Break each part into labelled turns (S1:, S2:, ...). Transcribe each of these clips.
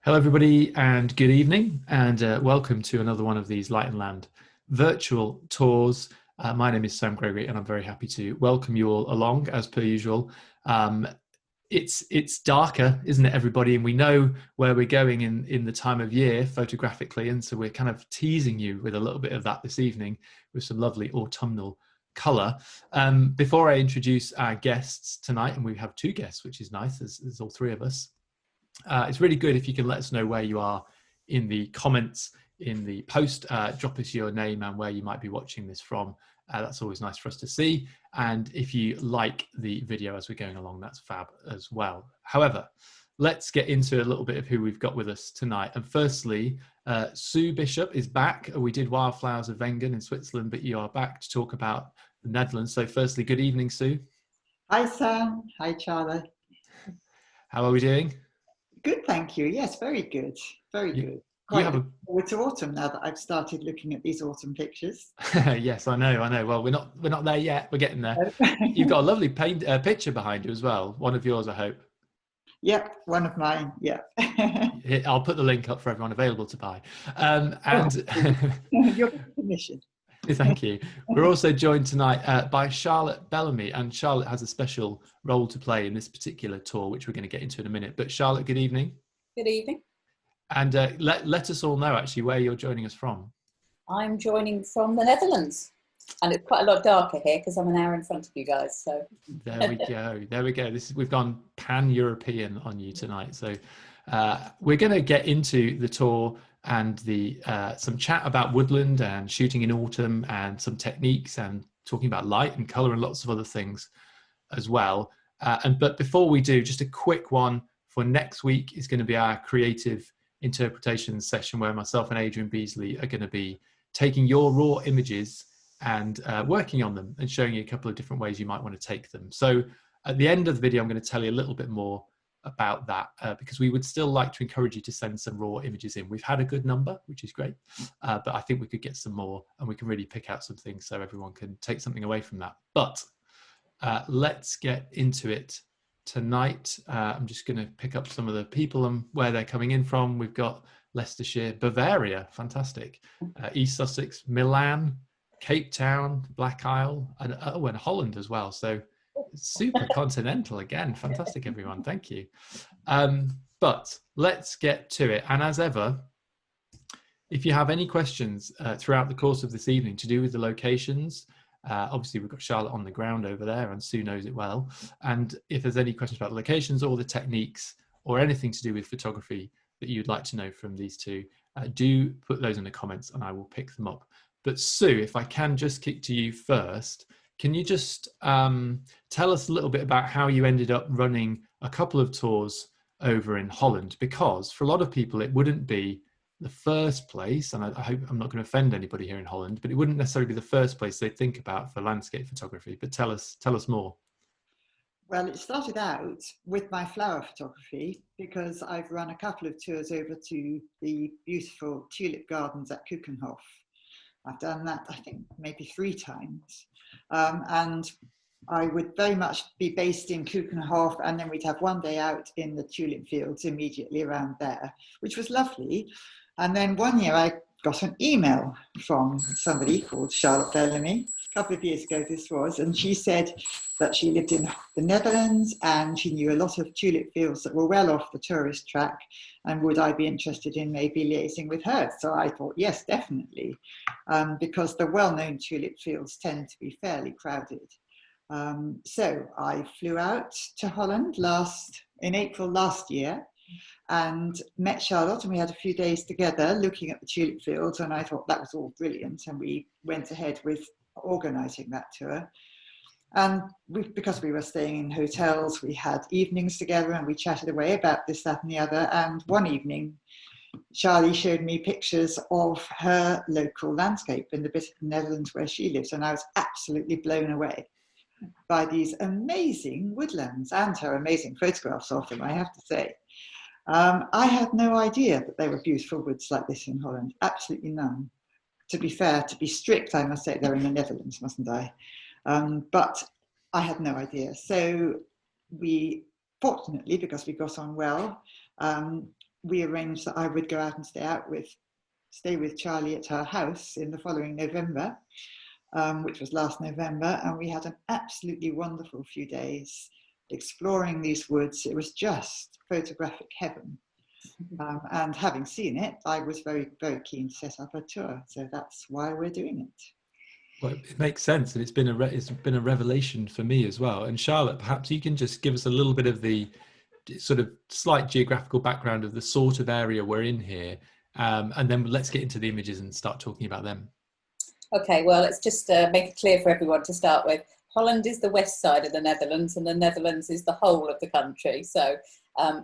S1: Hello, everybody, and good evening, and welcome to another one of these Light and Land virtual tours. My name is Sam Gregory, and I'm very happy to welcome you all along, as per usual. It's darker, isn't it, everybody? And we know where we're going in the time of year photographically, and so we're kind of teasing you with a little bit of that this evening with some lovely autumnal colour. Before I introduce our guests tonight, and we have two guests, which is nice, there's all three of us. It's really good if you can let us know where you are in the comments in the post. Drop us your name and where you might be watching this from. That's always nice for us to see. And if you like the video as we're going along, that's fab as well. However, let's get into a little bit of who we've got with us tonight. And firstly, Sue Bishop is back. We did Wildflowers of Wengen in Switzerland, but you are back to talk about the Netherlands. So firstly, good evening, Sue.
S2: Hi, Sam. Hi, Charlie.
S1: How are we doing?
S2: Good, thank you. Yes, very good. Very good. Quite looking forward to autumn now that I've started looking at these autumn pictures.
S1: Yes, I know. Well, we're not there yet. We're getting there. You've got a lovely picture behind you as well. One of yours, I hope.
S2: Yep, one of mine. Yeah.
S1: I'll put the link up for everyone available to buy.
S2: Your permission.
S1: Thank you. We're also joined tonight by Charlotte Bellamy, and Charlotte has a special role to play in this particular tour, which we're going to get into in a minute. But Charlotte, good evening.
S3: Good evening.
S1: And let us all know actually where you're joining us from.
S3: I'm joining from the Netherlands, and it's quite a lot darker here because I'm an hour in front of you guys. So
S1: there we go. There we go. We've gone pan-European on you tonight. So we're going to get into the tour and the some chat about woodland and shooting in autumn and some techniques and talking about light and color and lots of other things as well. But before we do, just a quick one for next week is going to be our creative interpretation session where myself and Adrian Beasley are going to be taking your raw images and working on them and showing you a couple of different ways you might want to take them. So at the end of the video, I'm going to tell you a little bit more about that because we would still like to encourage you to send some raw images in. We've had a good number, which is great, but I think we could get some more and we can really pick out some things so everyone can take something away from that. But let's get into it tonight. I'm just going to pick up some of the people and where they're coming in from. We've got Leicestershire, Bavaria, fantastic, East Sussex, Milan, Cape Town, Black Isle, and Holland as well. So super continental again. Fantastic, everyone. Thank you. But let's get to it. And as ever, if you have any questions throughout the course of this evening to do with the locations, obviously we've got Charlotte on the ground over there and Sue knows it well. And if there's any questions about the locations or the techniques or anything to do with photography that you'd like to know from these two, do put those in the comments and I will pick them up. But Sue, if I can just kick to you first, can you just tell us a little bit about how you ended up running a couple of tours over in Holland? Because for a lot of people, it wouldn't be the first place, and I hope I'm not going to offend anybody here in Holland, but it wouldn't necessarily be the first place they think about for landscape photography. But tell us more.
S2: Well, it started out with my flower photography because I've run a couple of tours over to the beautiful tulip gardens at Keukenhof. I've done that, I think, maybe 3 times. And I would very much be based in Keukenhof, and then we'd have one day out in the tulip fields immediately around there, which was lovely. And then one year I got an email from somebody called Charlotte Bellamy. A couple of years ago this was, and she said that she lived in the Netherlands and she knew a lot of tulip fields that were well off the tourist track, and would I be interested in maybe liaising with her? So I thought, yes, definitely, because the well-known tulip fields tend to be fairly crowded. So I flew out to Holland in April last year and met Charlotte, and we had a few days together looking at the tulip fields, and I thought that was all brilliant, and we went ahead with organising that tour. And because we were staying in hotels, we had evenings together and we chatted away about this, that and the other. And one evening, Charlie showed me pictures of her local landscape in the bit of the Netherlands where she lives, and I was absolutely blown away by these amazing woodlands and her amazing photographs of them, I have to say. I had no idea that there were beautiful woods like this in Holland, absolutely none. To be fair, to be strict, I must say they're in the Netherlands, mustn't I? But I had no idea. So we, fortunately, because we got on well, we arranged that I would go out and stay with Charlie at her house in the following November, which was last November, and we had an absolutely wonderful few days exploring these woods. It was just photographic heaven. And having seen it, I was very, very keen to set up a tour. So that's why we're doing it.
S1: Well, it makes sense, and it's been a revelation for me as well. And Charlotte, perhaps you can just give us a little bit of the sort of slight geographical background of the sort of area we're in here, and then let's get into the images and start talking about them.
S3: Okay, well, let's just make it clear for everyone to start with. Holland is the west side of the Netherlands, and the Netherlands is the whole of the country. So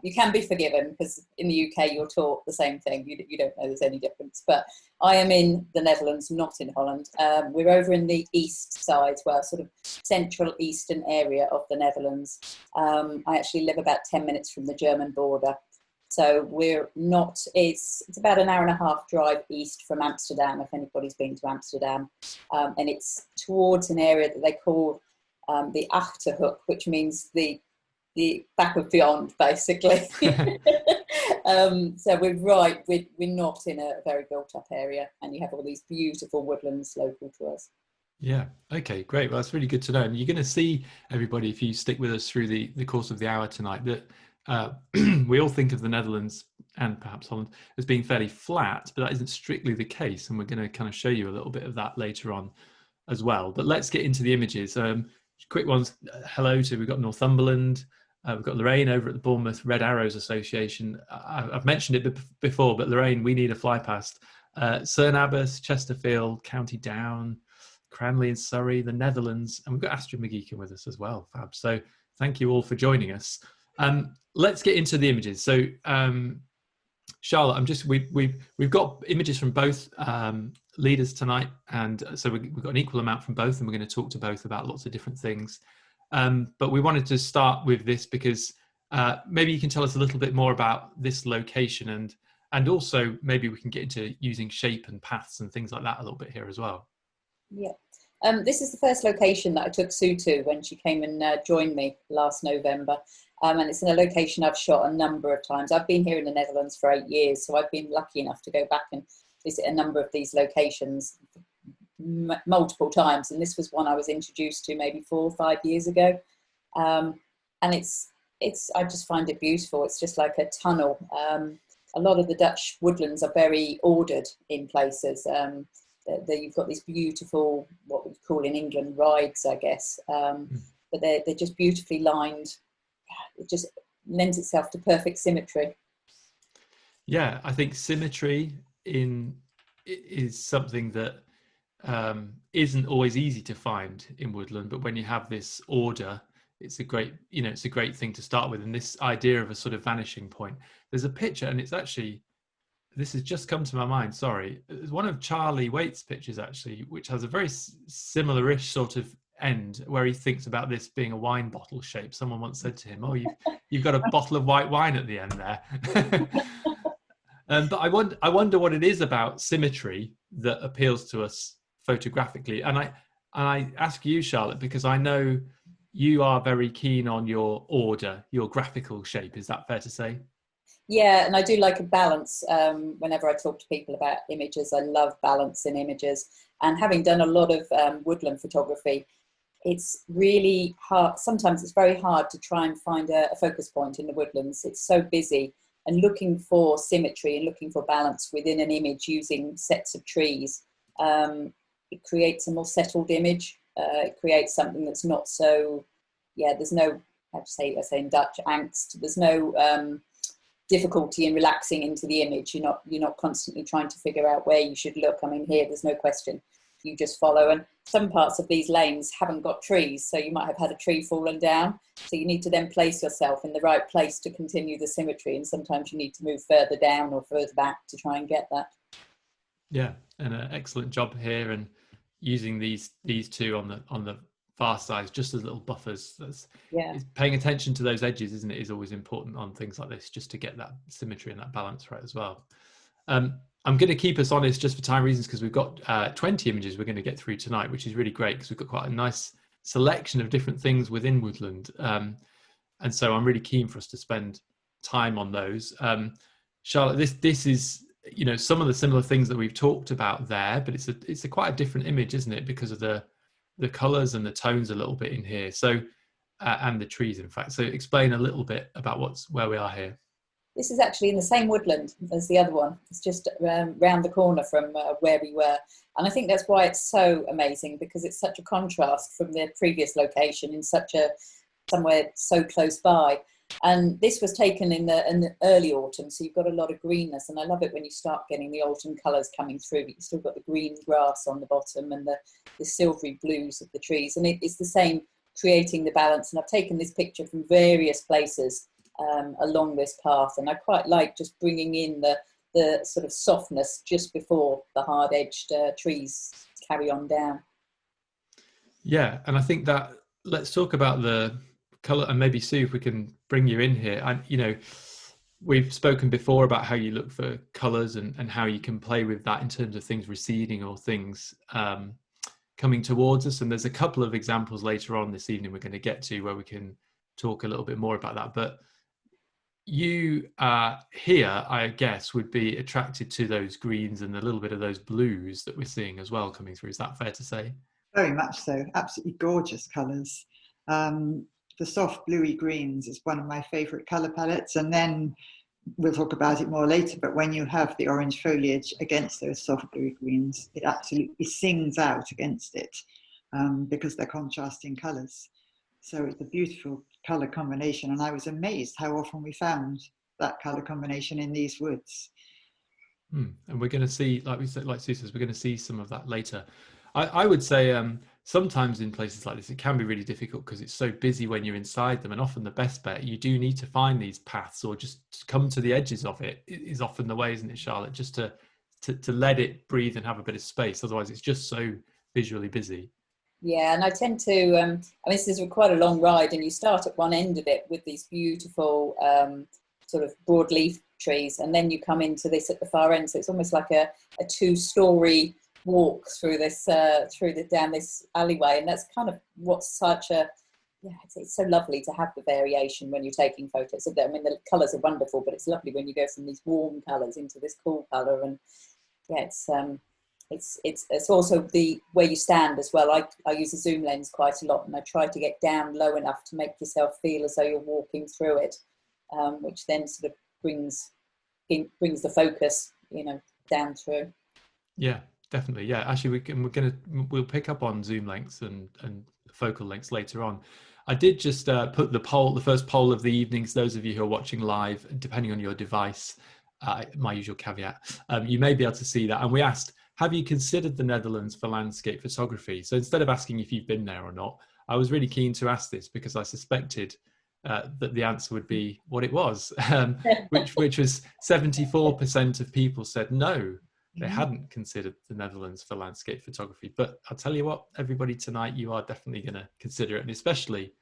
S3: you can be forgiven, because in the UK you're taught the same thing. You don't know there's any difference. But I am in the Netherlands, not in Holland. We're over in the east side, well, sort of central eastern area of the Netherlands. I actually live about 10 minutes from the German border. So we're not, it's about an hour and a half drive east from Amsterdam, if anybody's been to Amsterdam. And it's towards an area that they call the Achterhoek, which means the back of beyond, basically. So we're not in a very built up area, and you have all these beautiful woodlands local to us.
S1: Yeah, okay, great. Well, that's really good to know. And you're going to see, everybody, if you stick with us through the course of the hour tonight, that we all think of the Netherlands and perhaps Holland as being fairly flat, but that isn't strictly the case. And we're going to kind of show you a little bit of that later on as well. But let's get into the images. Quick ones. Hello to, we've got Northumberland. We've got Lorraine over at the Bournemouth Red Arrows Association. I've mentioned it before, but Lorraine, we need a fly past. Cerne Abbas, Chesterfield, County Down, Cranley in Surrey, the Netherlands, and we've got Astrid McGeechan with us as well. Fab. So thank you all for joining us. Let's get into the images. So Charlotte, we've got images from both leaders tonight, and so we've got an equal amount from both, and we're going to talk to both about lots of different things. But we wanted to start with this because maybe you can tell us a little bit more about this location, and also maybe we can get into using shape and paths and things like that a little bit here as well.
S3: Yeah. This is the first location that I took Sue to when she came and joined me last November. And it's in a location I've shot a number of times. I've been here in the Netherlands for 8 years, so I've been lucky enough to go back and visit a number of these locations multiple times. And this was one I was introduced to maybe 4 or 5 years ago. And it's I just find it beautiful. It's just like a tunnel. A lot of the Dutch woodlands are very ordered in places. You've got these beautiful, what we call in England, rides, I guess. But they're just beautifully lined. It just lends itself to perfect symmetry.
S1: Yeah, I think symmetry is something that isn't always easy to find in woodland, but when you have this order, it's a great thing to start with. And this idea of a sort of vanishing point. There's a picture, and it's actually, this has just come to my mind, sorry. It's one of Charlie Waite's pictures, actually, which has a very similar-ish sort of end, where he thinks about this being a wine bottle shape. Someone once said to him, "Oh, you've got a bottle of white wine at the end there." But I wonder what it is about symmetry that appeals to us photographically. And I ask you, Charlotte, because I know you are very keen on your order, your graphical shape. Is that fair to say?
S3: Yeah, and I do like a balance. Whenever I talk to people about images, I love balance in images. And having done a lot of woodland photography, it's really hard. Sometimes it's very hard to try and find a focus point in the woodlands. It's so busy, and looking for symmetry and looking for balance within an image using sets of trees, it creates a more settled image. It creates something that's not so, there's no, I say in Dutch, angst. There's no difficulty in relaxing into the image. You're not constantly trying to figure out where you should look. I mean, here there's no question. You just follow, and some parts of these lanes haven't got trees, so you might have had a tree fallen down, so you need to then place yourself in the right place to continue the symmetry, and sometimes you need to move further down or further back to try and get that. Yeah,
S1: and an excellent job here, and using these two on the far sides just as little buffers. That's paying attention to those edges, isn't it, is always important on things like this, just to get that symmetry and that balance right as well. I'm going to keep us honest just for time reasons, because we've got 20 images we're going to get through tonight, which is really great because we've got quite a nice selection of different things within woodland. And so I'm really keen for us to spend time on those. Charlotte, this is, you know, some of the similar things that we've talked about there, but it's a quite a different image, isn't it? Because of the colours and the tones a little bit in here. So, and the trees, in fact. So explain a little bit about where we are here.
S3: This is actually in the same woodland as the other one. It's just round the corner from where we were. And I think that's why it's so amazing, because it's such a contrast from the previous location in somewhere so close by. And this was taken in the early autumn, so you've got a lot of greenness. And I love it when you start getting the autumn colours coming through, but you've still got the green grass on the bottom and the silvery blues of the trees. And it's the same, creating the balance. And I've taken this picture from various places along this path, and I quite like just bringing in the sort of softness just before the hard-edged trees carry on down. Yeah,
S1: and I think that, let's talk about the colour, and maybe Sue, if we can bring you in here. And you know, we've spoken before about how you look for colours and how you can play with that in terms of things receding or things coming towards us. And there's a couple of examples later on this evening we're going to get to where we can talk a little bit more about that. But you here, I guess, would be attracted to those greens and a little bit of those blues that we're seeing as well coming through. Is that fair to say?
S2: Very much so. Absolutely gorgeous colours. The soft bluey greens is one of my favourite colour palettes, and then we'll talk about it more later, but when you have the orange foliage against those soft bluey greens, it absolutely sings out against it because they're contrasting colours. So it's a beautiful colour combination, and I was amazed how often we found that colour combination in these woods.
S1: And we're going to see, like we said, like Sue says, we're going to see some of that later. I would say sometimes in places like this, it can be really difficult because it's so busy when you're inside them, and often the best bet, you do need to find these paths or just come to the edges of it is often the way, isn't it, Charlotte? Just to let it breathe and have a bit of space. Otherwise, it's just so visually busy.
S3: Yeah, and I tend to, I mean, this is quite a long ride, and you start at one end of it with these beautiful sort of broadleaf trees, and then you come into this at the far end. So it's almost like a two-story walk through this down this alleyway, and that's kind of what's such a, yeah, it's so lovely to have the variation when you're taking photos of them. I mean, the colours are wonderful, but it's lovely when you go from these warm colours into this cool colour, and yeah, it's also the where you stand as well. I use a zoom lens quite a lot, and I try to get down low enough to make yourself feel as though you're walking through it, which then sort of brings the focus, you know, down through.
S1: Yeah, definitely. Yeah, actually, we'll pick up on zoom lengths and focal lengths later on. I did just put the first poll of the evenings. Those of you who are watching live, depending on your device, my usual caveat, you may be able to see that. And we asked, have you considered the Netherlands for landscape photography? So instead of asking if you've been there or not, I was really keen to ask this because I suspected that the answer would be what it was, which was 74% of people said no, they hadn't considered the Netherlands for landscape photography. But I'll tell you what, everybody tonight, you are definitely going to consider it, and especially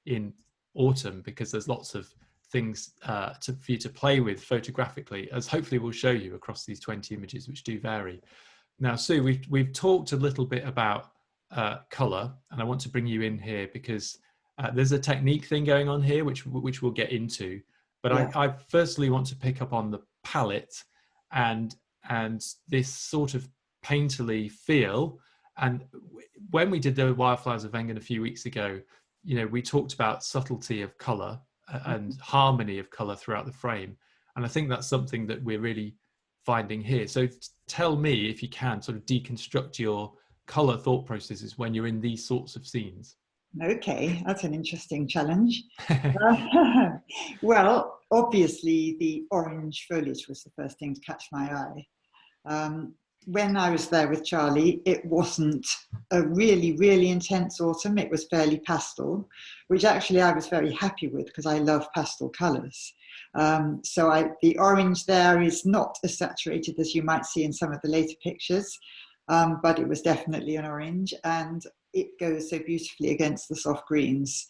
S1: in autumn, because there's lots of things for you to play with photographically, as hopefully we'll show you across these 20 images, which do vary. Now, Sue, we've talked a little bit about colour, and I want to bring you in here because there's a technique thing going on here, which we'll get into. But yeah. I firstly want to pick up on the palette and this sort of painterly feel. And when we did the Wildflowers of Wengen a few weeks ago, you know, we talked about subtlety of colour and harmony of colour throughout the frame. And I think that's something that we're really finding here. So tell me, if you can, sort of deconstruct your colour thought processes when you're in these sorts of scenes.
S2: Okay, that's an interesting challenge. Well, obviously the orange foliage was the first thing to catch my eye. When I was there with Charlie, it wasn't a really, really intense autumn. It was fairly pastel, which actually I was very happy with because I love pastel colours. So the orange there is not as saturated as you might see in some of the later pictures, but it was definitely an orange, and it goes so beautifully against the soft greens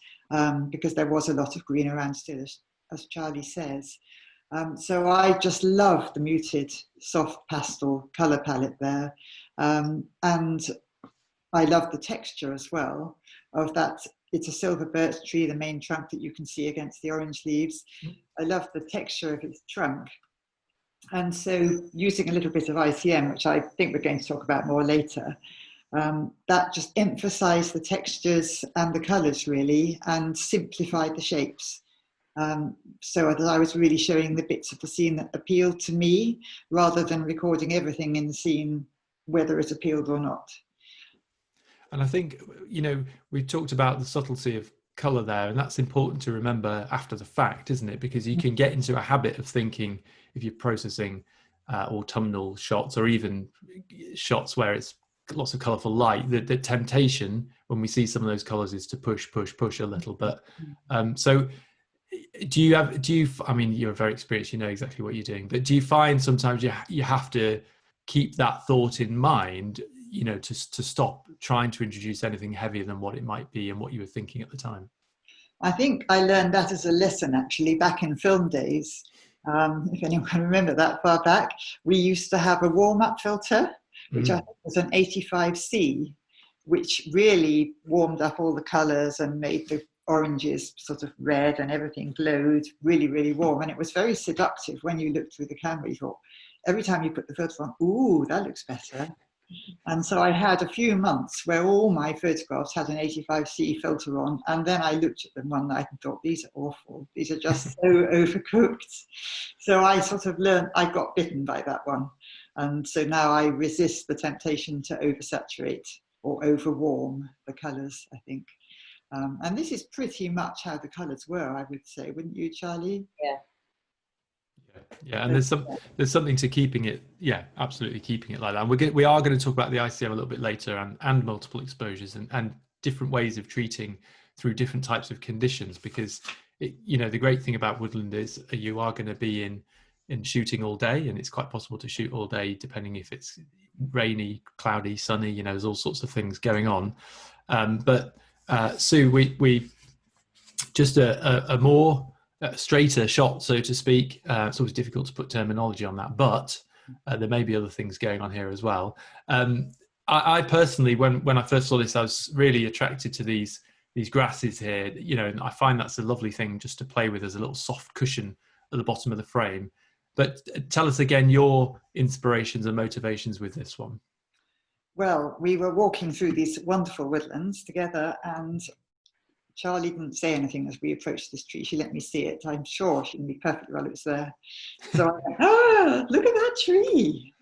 S2: because there was a lot of green around still, as Charlie says. So I just love the muted soft pastel colour palette there. And I love the texture as well of that. It's a silver birch tree, the main trunk that you can see against the orange leaves. I love the texture of its trunk. And so using a little bit of ICM, which I think we're going to talk about more later, that just emphasized the textures and the colors really, and simplified the shapes. So that I was really showing the bits of the scene that appealed to me, rather than recording everything in the scene, whether it appealed or not.
S1: And I think, you know, we talked about the subtlety of color there, and that's important to remember after the fact, isn't it? Because you can get into a habit of thinking, if you're processing autumnal shots, or even shots where it's lots of colorful light, the temptation when we see some of those colors is to push a little. But so I mean, you're very experienced, you know exactly what you're doing, but do you find sometimes you have to keep that thought in mind, you know, to stop trying to introduce anything heavier than what it might be and what you were thinking at the time?
S2: I think I learned that as a lesson actually back in film days. If anyone can remember that far back, we used to have a warm-up filter, which I think was an 85C, which really warmed up all the colors and made the oranges sort of red and everything glowed really, really warm. And it was very seductive when you looked through the camera. You thought, every time you put the filter on, ooh, that looks better. And so I had a few months where all my photographs had an 85C filter on, and then I looked at them one night and thought, these are awful. These are just so overcooked. So I sort of learned, I got bitten by that one. And so now I resist the temptation to oversaturate or overwarm the colors, I think. And this is pretty much how the colors were, I would say, wouldn't you, Charlie?
S3: Yeah.
S1: Yeah, and there's something to keeping it, yeah, absolutely keeping it like that. And we are going to talk about the ICM a little bit later, and multiple exposures and different ways of treating through different types of conditions, because you know, the great thing about woodland is you are going to be in shooting all day, and it's quite possible to shoot all day depending if it's rainy, cloudy, sunny, you know, there's all sorts of things going on. But Sue, we just a more straighter shot, so to speak. It's always difficult to put terminology on that, but there may be other things going on here as well. I personally, when I first saw this, I was really attracted to these grasses here, you know, and I find that's a lovely thing just to play with as a little soft cushion at the bottom of the frame. But tell us again your inspirations and motivations with this one.
S2: Well, we were walking through these wonderful woodlands together, and Charlie didn't say anything as we approached this tree. She let me see it. I'm sure she knew perfectly well it was there. So I went, look at that tree.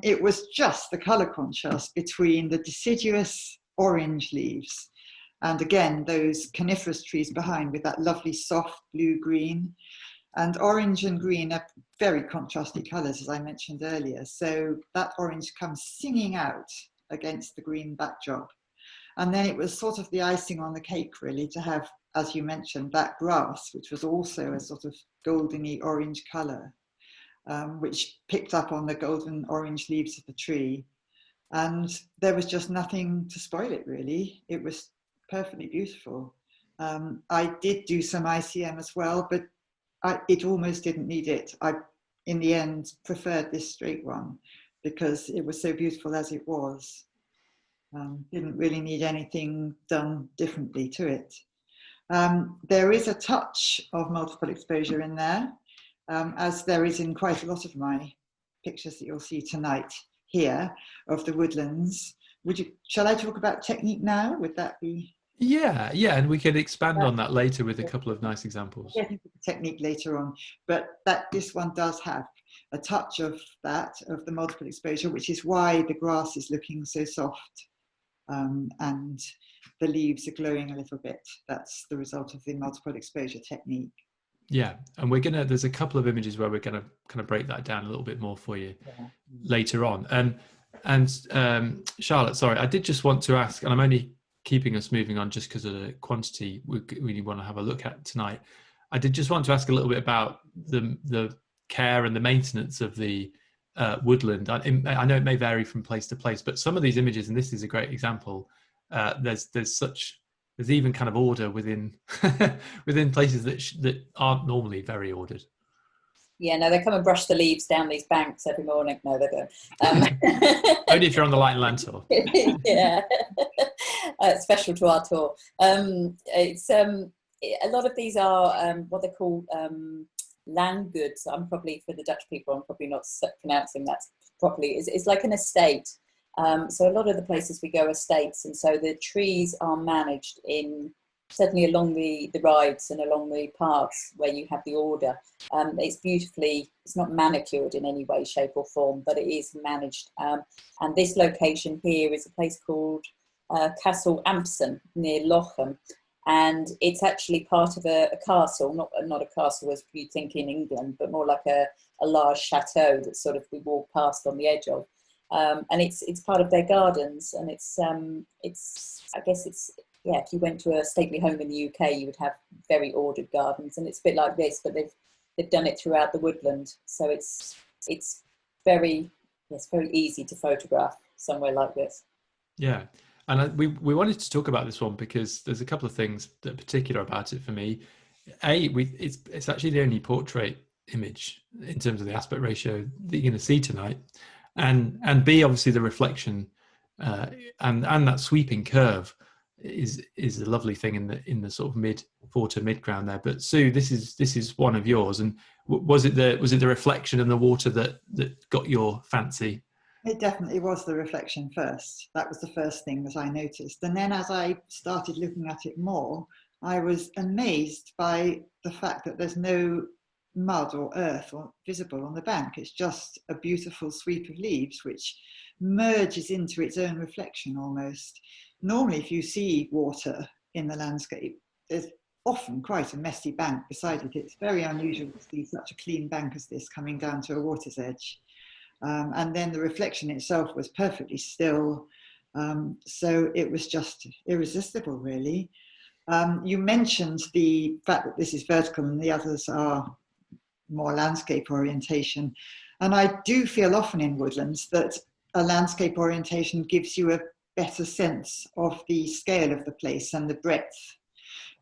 S2: It was just the colour contrast between the deciduous orange leaves and again, those coniferous trees behind with that lovely soft blue-green. And orange and green are very contrasty colours, as I mentioned earlier. So that orange comes singing out against the green backdrop. And then it was sort of the icing on the cake, really, to have, as you mentioned, that grass, which was also a sort of goldeny orange colour, which picked up on the golden orange leaves of the tree. And there was just nothing to spoil it, really. It was perfectly beautiful. I did do some ICM as well, but it almost didn't need it. I, in the end, preferred this straight one because it was so beautiful as it was. Didn't really need anything done differently to it. There is a touch of multiple exposure in there, as there is in quite a lot of my pictures that you'll see tonight here of the woodlands. Shall I talk about technique now? Would that be?
S1: Yeah, and we could expand on that later with a couple of nice examples.
S2: Get into the technique later on, but this one does have a touch of that, of the multiple exposure, which is why the grass is looking so soft. And the leaves are glowing a little bit. That's the result of the multiple exposure technique. Yeah,
S1: and there's a couple of images where we're gonna kind of break that down a little bit more for you later on. And Charlotte, sorry, I did just want to ask, and I'm only keeping us moving on just because of the quantity we really want to have a look at tonight. I did just want to ask a little bit about the care and the maintenance of the woodland. I know it may vary from place to place, but some of these images, and this is a great example, there's even kind of order within within places that aren't normally very ordered.
S3: Yeah, no, they come and brush the leaves down these banks every morning. No, they don't.
S1: Only if you're on the Light and Land tour.
S3: Yeah, special to our tour. It's a lot of these are what they call landgoed. So I'm probably, for the Dutch people, I'm probably not pronouncing that properly. It's like an estate. So a lot of the places we go are estates, and so the trees are managed in, certainly along the rides and along the paths where you have the order. It's beautifully, it's not manicured in any way, shape or form, but it is managed. And this location here is a place called Castle Amson near Lochem. And it's actually part of a castle, not a castle as you think in England, but more like a large chateau that sort of we walk past on the edge of. And it's part of their gardens, and it's I guess it's, yeah, if you went to a stately home in the UK, you would have very ordered gardens, and it's a bit like this, but they've done it throughout the woodland, so it's very easy to photograph somewhere like this.
S1: Yeah, and we wanted to talk about this one because there's a couple of things that are particular about it for me. It's actually the only portrait image in terms of the aspect ratio that you're going to see tonight, and B, obviously the reflection and that sweeping curve is a lovely thing in the sort of mid ground there. But Sue, this is one of yours, and was it the reflection in the water that got your fancy?
S2: It definitely was the reflection first. That was the first thing that I noticed, and then as I started looking at it more, I was amazed by the fact that there's no mud or earth or visible on the bank. It's just a beautiful sweep of leaves which merges into its own reflection almost. Normally, if you see water in the landscape, there's often quite a messy bank beside it. It's very unusual to see such a clean bank as this coming down to a water's edge. And then the reflection itself was perfectly still. So it was just irresistible, really. You mentioned the fact that this is vertical and the others are more landscape orientation. And I do feel often in woodlands that a landscape orientation gives you a better sense of the scale of the place and the breadth.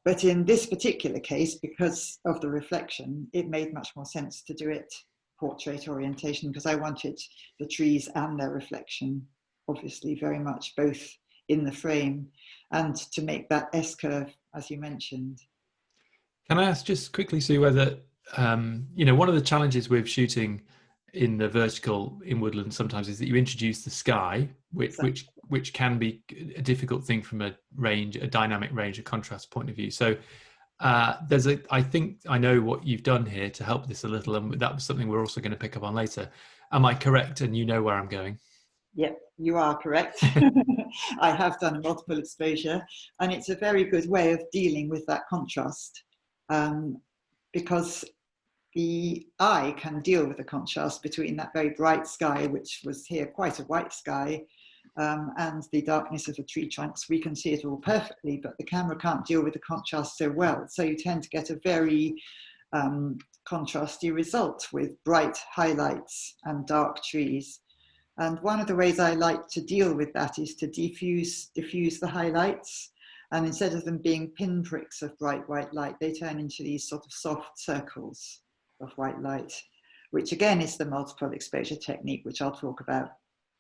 S2: But in this particular case, because of the reflection, it made much more sense to do it portrait orientation, because I wanted the trees and their reflection, obviously very much both in the frame, and to make that S-curve, as you mentioned.
S1: Can I ask just quickly, Sue, whether, one of the challenges with shooting in the vertical in woodland sometimes is that you introduce the sky, which can be a difficult thing from a dynamic range, a contrast point of view. So I think I know what you've done here to help this a little, and that was something we're also going to pick up on later. Am I correct? And you know where I'm going?
S2: Yep, you are correct. I have done a multiple exposure, and it's a very good way of dealing with that contrast, because the eye can deal with the contrast between that very bright sky, which was here quite a white sky, and the darkness of the tree trunks. We can see it all perfectly, but the camera can't deal with the contrast so well. So you tend to get a very contrasty result with bright highlights and dark trees. And one of the ways I like to deal with that is to diffuse the highlights. And instead of them being pinpricks of bright white light, they turn into these sort of soft circles of white light, which again is the multiple exposure technique, which I'll talk about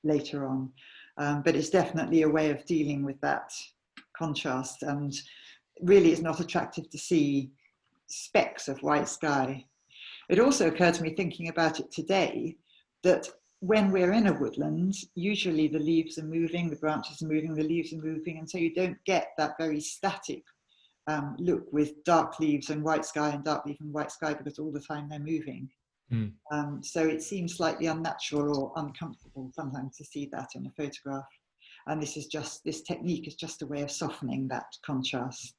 S2: later on. But it's definitely a way of dealing with that contrast, and really it's not attractive to see specks of white sky. It also occurred to me, thinking about it today, that when we're in a woodland, usually the leaves are moving, the branches are moving, the leaves are moving, and so you don't get that very static look with dark leaves and white sky and dark leaf and white sky, because all the time they're moving. So it seems slightly unnatural or uncomfortable sometimes to see that in a photograph. And this technique is just a way of softening that contrast.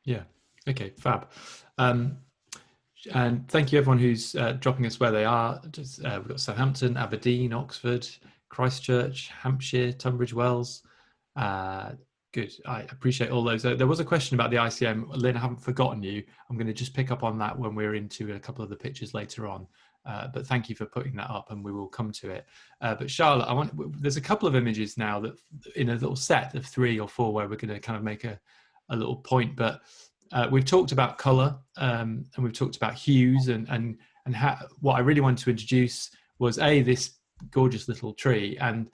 S2: Yeah.
S1: Okay, fab. And thank you everyone who's dropping us where they are. We've got Southampton, Aberdeen, Oxford, Christchurch, Hampshire, Tunbridge Wells. Good, I appreciate all those. There was a question about the ICM. Lynn, I haven't forgotten you. I'm going to just pick up on that when we're into a couple of the pictures later on. But thank you for putting that up, and we will come to it. But Charlotte, there's a couple of images now that in a little set of 3 or 4 where we're going to kind of make a little point. But we've talked about colour, and we've talked about hues, and what I really wanted to introduce was this gorgeous little tree, and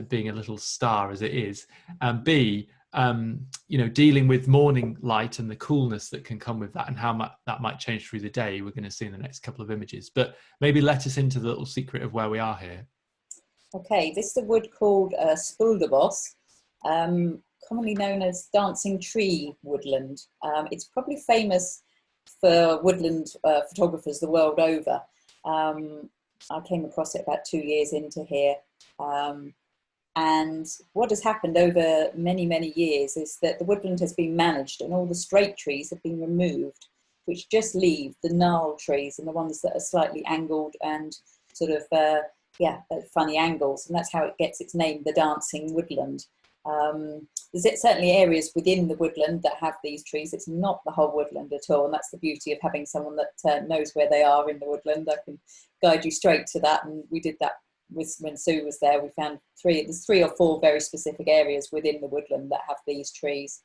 S1: being a little star as it is, and B, dealing with morning light and the coolness that can come with that, and how that might change through the day, we're going to see in the next couple of images. But maybe let us into the little secret of where we are here.
S3: Okay, this is a wood called Spulderbos, commonly known as dancing tree woodland. It's probably famous for woodland photographers the world over. I came across it about 2 years into here. And what has happened over many, many years is that the woodland has been managed and all the straight trees have been removed, which just leave the gnarled trees and the ones that are slightly angled and sort of, at funny angles. And that's how it gets its name, the dancing woodland. There's certainly areas within the woodland that have these trees. It's not the whole woodland at all. And that's the beauty of having someone that knows where they are in the woodland. I can guide you straight to that. And we did that when Sue was there. We found there's 3 or 4 very specific areas within the woodland that have these trees.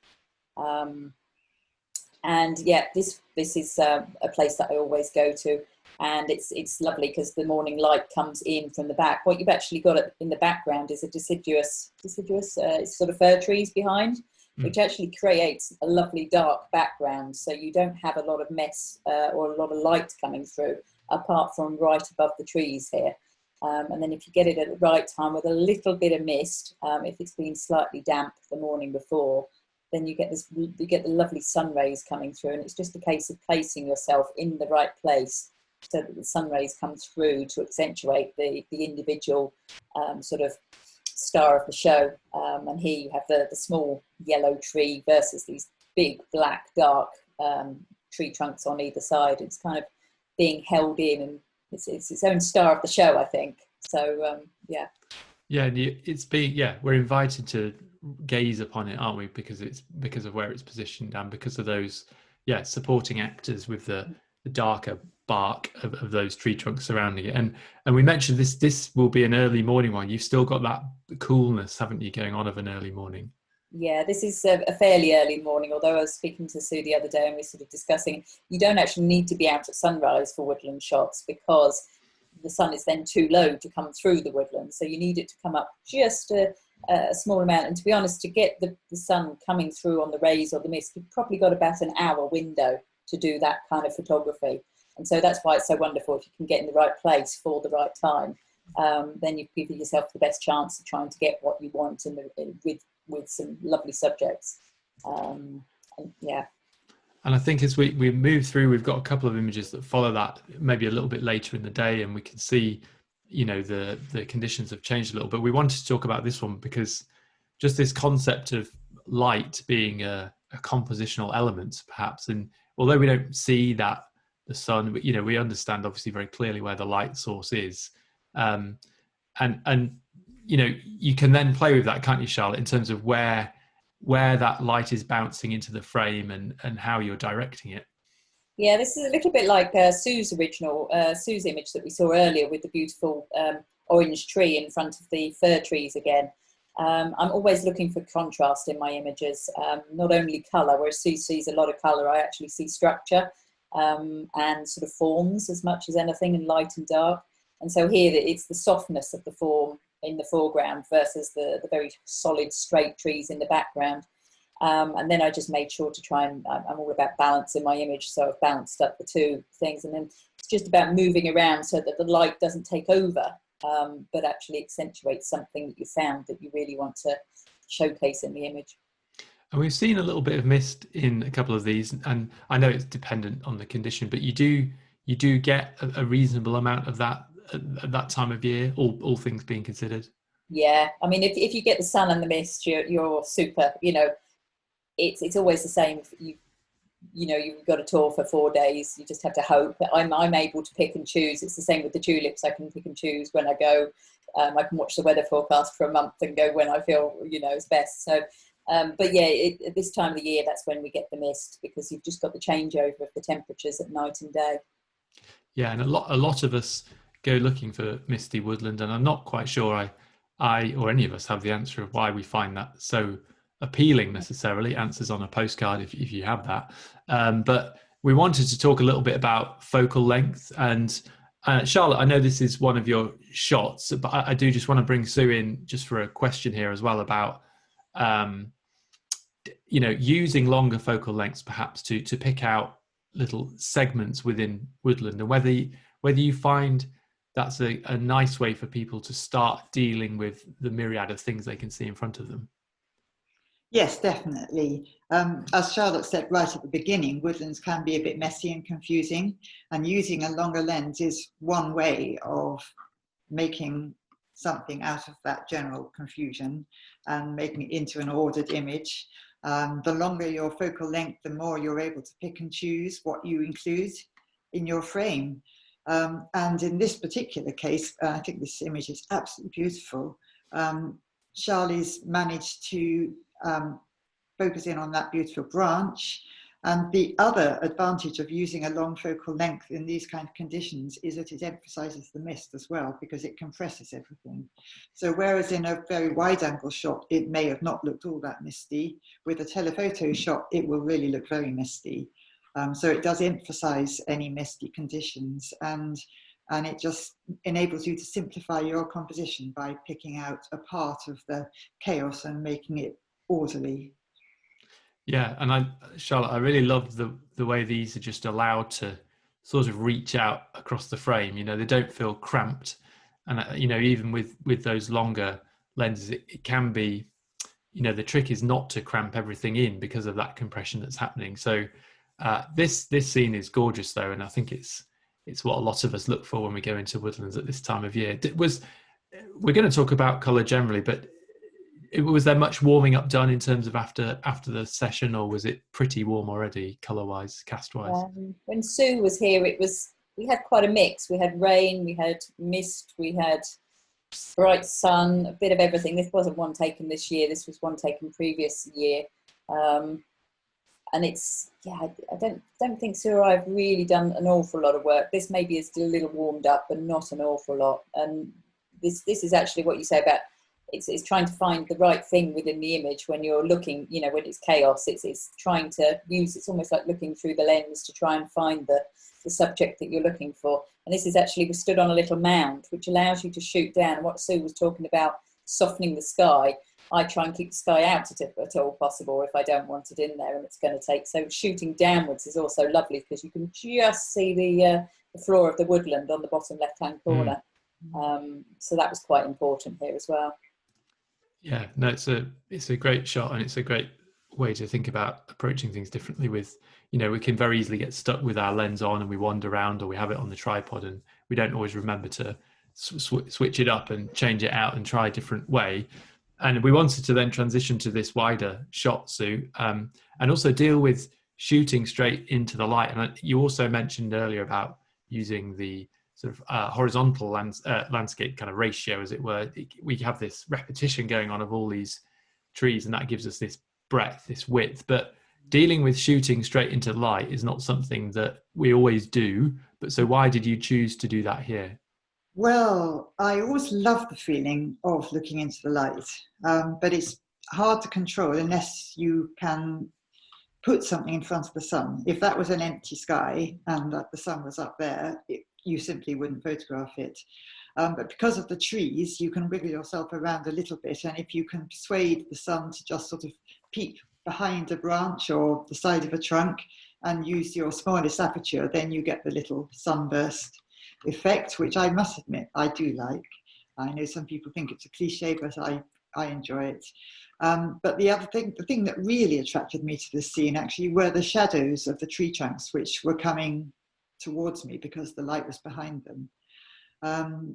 S3: And yeah, this is a place that I always go to. And it's lovely because the morning light comes in from the back. What you've actually got in the background is a deciduous sort of fir trees behind, which actually creates a lovely dark background. So you don't have a lot of mess or a lot of light coming through, apart from right above the trees here. And then if you get it at the right time with a little bit of mist, if it's been slightly damp the morning before, then you get the lovely sun rays coming through. And it's just a case of placing yourself in the right place so that the sun rays come through to accentuate the individual sort of star of the show. And here you have the small yellow tree versus these big black dark tree trunks on either side. It's kind of being held in, and it's its own star of the show, I think. So and
S1: we're invited to gaze upon it, aren't we, because of where it's positioned and because of those supporting actors with the darker bark of those tree trunks surrounding it. And we mentioned this will be an early morning one. You've still got that coolness, haven't you, going on of an early morning?
S3: Yeah, this is a fairly early morning, although I was speaking to Sue the other day and we were sort of discussing, you don't actually need to be out at sunrise for woodland shots because the sun is then too low to come through the woodland. So you need it to come up just a small amount. And to be honest, to get the sun coming through on the rays or the mist, you've probably got about an hour window to do that kind of photography. And so that's why it's so wonderful if you can get in the right place for the right time. Then you've given yourself the best chance of trying to get what you want with some lovely subjects. And
S1: I think as we move through, we've got a couple of images that follow that maybe a little bit later in the day, and we can see, the conditions have changed a little. But we wanted to talk about this one because just this concept of light being a compositional element, perhaps, and although we don't see the sun, we understand obviously very clearly where the light source is, and you can then play with that, can't you, Charlotte, in terms of where that light is bouncing into the frame and how you're directing it.
S3: Yeah, this is a little bit like Sue's image that we saw earlier with the beautiful orange tree in front of the fir trees again. I'm always looking for contrast in my images, not only colour, where Sue sees a lot of colour, I actually see structure and sort of forms as much as anything, and light and dark. And so here it's the softness of the form in the foreground versus the very solid straight trees in the background. And then I just made sure to try and, I'm all about balance in my image, so I've balanced up the two things. And then it's just about moving around so that the light doesn't take over, but actually accentuates something that you found that you really want to showcase in the image.
S1: And we've seen a little bit of mist in a couple of these, and I know it's dependent on the condition, but you do get a reasonable amount of that at that time of year, all things being considered.
S3: Yeah, I mean, if you get the sun and the mist, you're super. It's always the same. You've got a tour for 4 days. You just have to hope. I'm able to pick and choose. It's the same with the tulips. I can pick and choose when I go. I can watch the weather forecast for a month and go when I feel is best. So, but yeah, at this time of the year, that's when we get the mist, because you've just got the changeover of the temperatures at night and day.
S1: Yeah, and a lot of us go looking for misty woodland, and I'm not quite sure I or any of us have the answer of why we find that so appealing necessarily. Answers on a postcard if you have that, but we wanted to talk a little bit about focal length. And Charlotte, I know this is one of your shots, but I do just want to bring Sue in just for a question here as well about you know, using longer focal lengths perhaps to pick out little segments within woodland, and whether you find that's a nice way for people to start dealing with the myriad of things they can see in front of them.
S2: Yes, definitely. As Charlotte said right at the beginning, woodlands can be a bit messy and confusing, and using a longer lens is one way of making something out of that general confusion and making it into an ordered image. The longer your focal length, the more you're able to pick and choose what you include in your frame. And in this particular case, I think this image is absolutely beautiful. Charlie's managed to focus in on that beautiful branch. And the other advantage of using a long focal length in these kind of conditions is that it emphasizes the mist as well, because it compresses everything. So whereas in a very wide angle shot, it may have not looked all that misty, with a telephoto shot, it will really look very misty. So it does emphasize any misty conditions, and it just enables you to simplify your composition by picking out a part of the chaos and making it orderly.
S1: Yeah, and Charlotte, I really love the way these are just allowed to sort of reach out across the frame. You know, they don't feel cramped, and you know, even with those longer lenses, it can be, you know, the trick is not to cramp everything in because of that compression that's happening. So this scene is gorgeous though, and I think it's what a lot of us look for when we go into woodlands at this time of year. We're going to talk about colour generally, but was there much warming up done in terms of after the session, or was it pretty warm already, colour wise, cast wise?
S3: When Sue was here, we had quite a mix. We had rain, we had mist, we had bright sun, a bit of everything. This wasn't one taken this year. This was one taken previous year. And it's, yeah, I don't think Sue or I have really done an awful lot of work. This maybe is still a little warmed up, but not an awful lot. And this is actually what you say about it's trying to find the right thing within the image when you're looking, you know, when it's chaos. It's trying to use, it's almost like looking through the lens to try and find the subject that you're looking for. And this is actually, we stood on a little mound, which allows you to shoot down. What Sue was talking about, softening the sky, I try and keep the sky out at all possible if I don't want it in there, and it's going to take. So shooting downwards is also lovely because you can just see the floor of the woodland on the bottom left-hand corner. So that was quite important here as well.
S1: Yeah, no, it's a great shot, and it's a great way to think about approaching things differently. With, you know, we can very easily get stuck with our lens on and we wander around, or we have it on the tripod and we don't always remember to switch it up and change it out and try a different way. And we wanted to then transition to this wider shot, Sue, and also deal with shooting straight into the light. And you also mentioned earlier about using the sort of horizontal landscape kind of ratio, as it were. We have this repetition going on of all these trees, and that gives us this breadth, this width. But dealing with shooting straight into light is not something that we always do. But so why did you choose to do that here?
S2: Well, I always love the feeling of looking into the light, but it's hard to control unless you can put something in front of the sun. If that was an empty sky and that the sun was up there, you simply wouldn't photograph it. But because of the trees, you can wiggle yourself around a little bit, and if you can persuade the sun to just sort of peep behind a branch or the side of a trunk and use your smallest aperture, then you get the little sunburst effect, which I must admit I do like. I know some people think it's a cliche, but I enjoy it. But the thing that really attracted me to this scene actually were the shadows of the tree trunks, which were coming towards me because the light was behind them.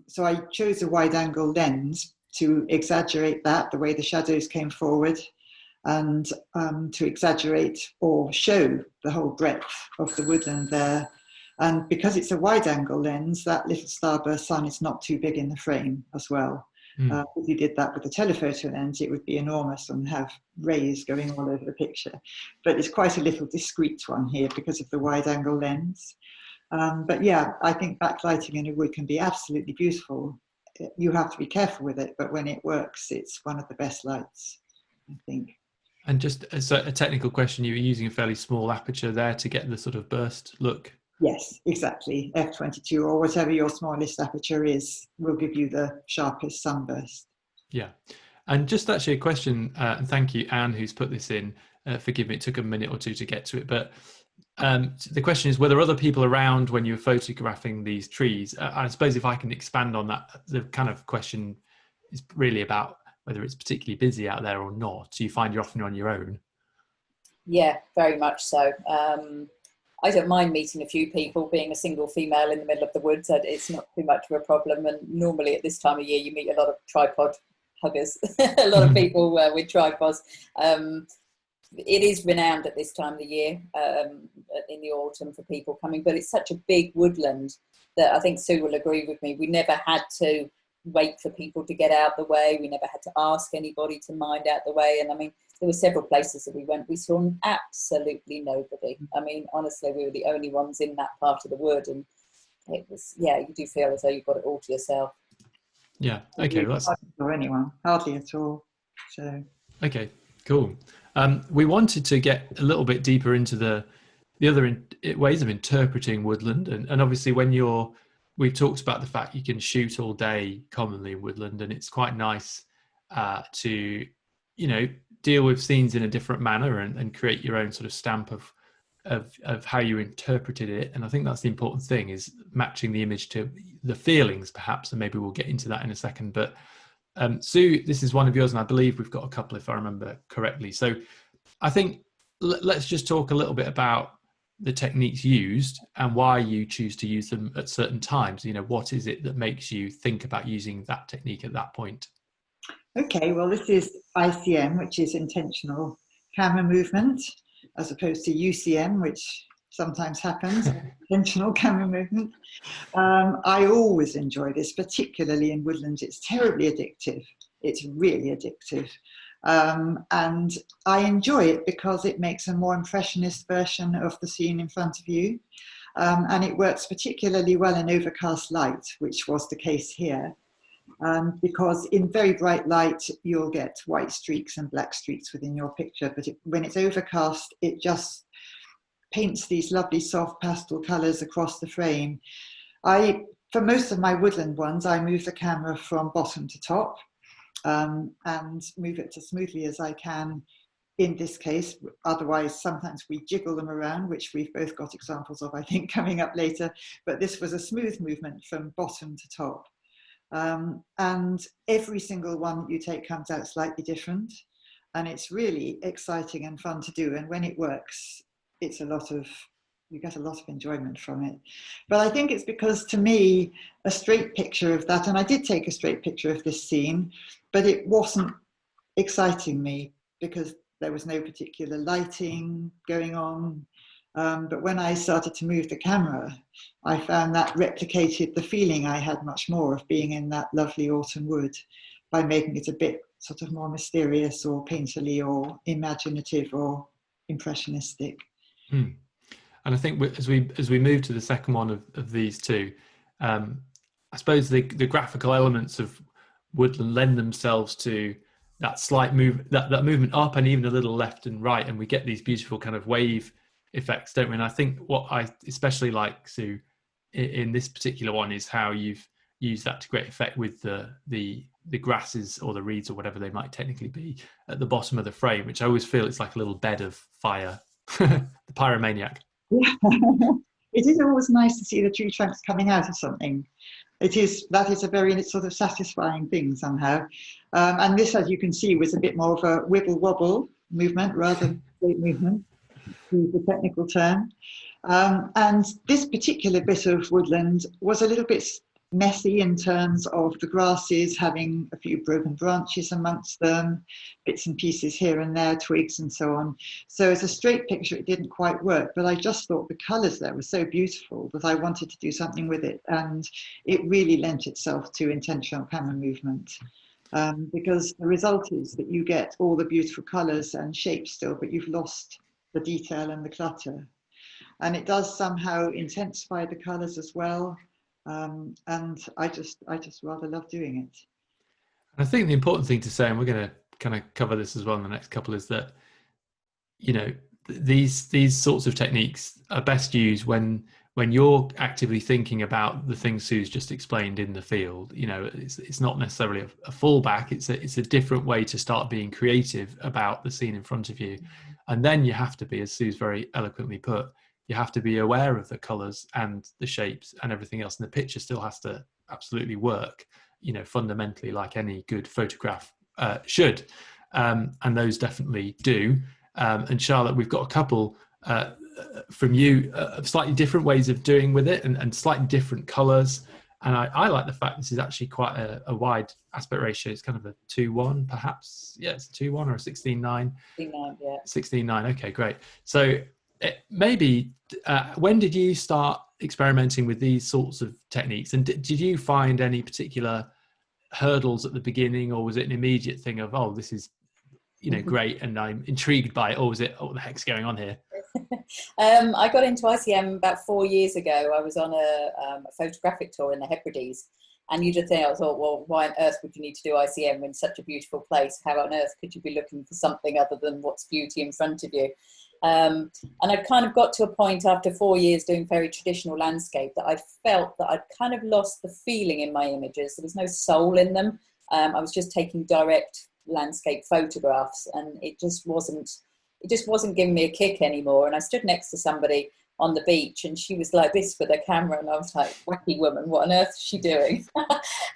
S2: So I chose a wide angle lens to exaggerate that, the way the shadows came forward, and to exaggerate or show the whole breadth of the woodland there. And because it's a wide angle lens, that little starburst sun is not too big in the frame as well. If you did that with a telephoto lens, it would be enormous and have rays going all over the picture. But it's quite a little discreet one here because of the wide angle lens. But yeah, I think backlighting in a wood can be absolutely beautiful. You have to be careful with it, but when it works, it's one of the best lights, I think.
S1: And just as a technical question, you were using a fairly small aperture there to get the sort of burst look.
S2: Yes, exactly. F22 or whatever your smallest aperture is will give you the sharpest sunburst.
S1: Yeah. And just actually a question, and thank you, Anne, who's put this in. Forgive me, it took a minute or two to get to it. But the question is whether other people around when you're photographing these trees. I suppose if I can expand on that, the kind of question is really about whether it's particularly busy out there or not. Do you find you're often on your own?
S3: Yeah, very much so. I don't mind meeting a few people. Being a single female in the middle of the woods, it's not too much of a problem. And normally at this time of year, you meet a lot of tripod huggers, a lot of people with tripods. It is renowned at this time of the year, in the autumn, for people coming. But it's such a big woodland that I think Sue will agree with me. We never had to wait for people to get out the way. We never had to ask anybody to mind out the way. And I mean, there were several places that we went. We saw absolutely nobody. I mean, honestly, we were the only ones in that part of the wood, and it was, yeah, you do feel as though you've got it all to yourself.
S1: Yeah. Okay. Well,
S2: or anyone, hardly at all. So.
S1: Okay. Cool. We wanted to get a little bit deeper into the other ways of interpreting woodland, and obviously we've talked about the fact you can shoot all day commonly in woodland, and it's quite nice to deal with scenes in a different manner and create your own sort of stamp of how you interpreted it. And I think that's the important thing, is matching the image to the feelings perhaps, and maybe we'll get into that in a second. But Sue, this is one of yours, and I believe we've got a couple if I remember correctly. So I think let's just talk a little bit about the techniques used and why you choose to use them at certain times. What is it that makes you think about using that technique at that point?
S2: Okay, well, this is ICM, which is intentional camera movement, as opposed to UCM, which sometimes happens, intentional camera movement. I always enjoy this, particularly in woodlands. It's terribly addictive. It's really addictive. And I enjoy it because it makes a more impressionist version of the scene in front of you. And it works particularly well in overcast light, which was the case here. Because in very bright light, you'll get white streaks and black streaks within your picture. But when it's overcast, it just paints these lovely soft pastel colours across the frame. For most of my woodland ones, I move the camera from bottom to top and move it as smoothly as I can in this case. Otherwise, sometimes we jiggle them around, which we've both got examples of, I think, coming up later. But this was a smooth movement from bottom to top. And every single one that you take comes out slightly different. And it's really exciting and fun to do. And when it works, you get a lot of enjoyment from it. But I think it's because, to me, a straight picture of that, and I did take a straight picture of this scene, but it wasn't exciting me because there was no particular lighting going on. But when I started to move the camera, I found that replicated the feeling I had much more of being in that lovely autumn wood by making it a bit sort of more mysterious or painterly or imaginative or impressionistic.
S1: And I think as we move to the second one of these two, I suppose the graphical elements of woodland lend themselves to that slight that movement up and even a little left and right, and we get these beautiful kind of wave effects, don't we? And I think what I especially like, Sue, in this particular one is how you've used that to great effect with the grasses or the reeds or whatever they might technically be at the bottom of the frame, which I always feel it's like a little bed of fire. The pyromaniac.
S2: Yeah. It is always nice to see the tree trunks coming out of something. That is a very sort of satisfying thing somehow. And this, as you can see, was a bit more of a wibble wobble movement rather than straight movement, to use the technical term. And this particular bit of woodland was a little bit messy in terms of the grasses having a few broken branches amongst them, bits and pieces here and there, twigs and so on. So as a straight picture, it didn't quite work, but I just thought the colours there were so beautiful that I wanted to do something with it. And it really lent itself to intentional camera movement. Because the result is that you get all the beautiful colours and shapes still, but you've lost the detail and the clutter. And it does somehow intensify the colours as well. And I just rather love doing it.
S1: I think the important thing to say, and we're going to kind of cover this as well in the next couple, is that these sorts of techniques are best used when you're actively thinking about the things Sue's just explained in the field. It's not necessarily a fallback. It's a different way to start being creative about the scene in front of you. And then you have to be, as Sue's very eloquently put, you have to be aware of the colors and the shapes and everything else. And the picture still has to absolutely work, fundamentally, like any good photograph should. And those definitely do. And Charlotte, we've got a couple from you of slightly different ways of doing with it, and slightly different colors. And I like the fact this is actually quite a wide aspect ratio. It's kind of a 2:1, perhaps. Yeah, it's a 2:1 or a 16:9.
S3: 16:9, yeah.
S1: 16:9. Okay, great. So maybe when did you start experimenting with these sorts of techniques? And did you find any particular hurdles at the beginning, or was it an immediate thing of, oh, this is great, and I'm intrigued by it, or was it, oh, what the heck's going on here?
S3: I got into ICM about 4 years ago. I was on a photographic tour in the Hebrides, and you'd think, I thought, well, why on earth would you need to do ICM in such a beautiful place? How on earth could you be looking for something other than what's beauty in front of you? And I kind of got to a point after 4 years doing very traditional landscape that I felt that I'd kind of lost the feeling in my images. There was no soul in them. I was just taking direct landscape photographs, and it just wasn't giving me a kick anymore. And I stood next to somebody on the beach, and she was like this with her camera, and I was like, wacky woman, what on earth is she doing?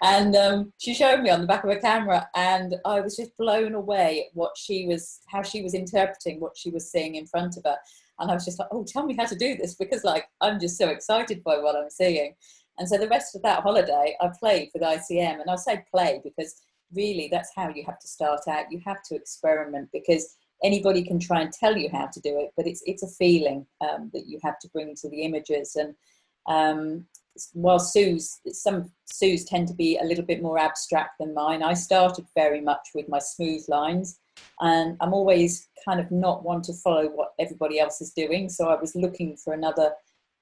S3: And she showed me on the back of her camera, and I was just blown away at how she was interpreting what she was seeing in front of her. And I was just like, oh, tell me how to do this, because like I'm just so excited by what I'm seeing. And so the rest of that holiday I played with ICM, and I say play because really that's how you have to start out. You have to experiment, because anybody can try and tell you how to do it, but it's a feeling that you have to bring to the images. And while some Sue's tend to be a little bit more abstract than mine, I started very much with my smooth lines, and I'm always kind of not one to follow what everybody else is doing. So I was looking for another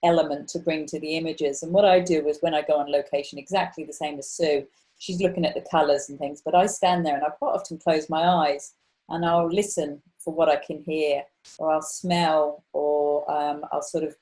S3: element to bring to the images. And what I do is when I go on location, exactly the same as Sue, she's looking at the colors and things, but I stand there and I quite often close my eyes, and I'll listen for what I can hear, or I'll smell, or I'll sort of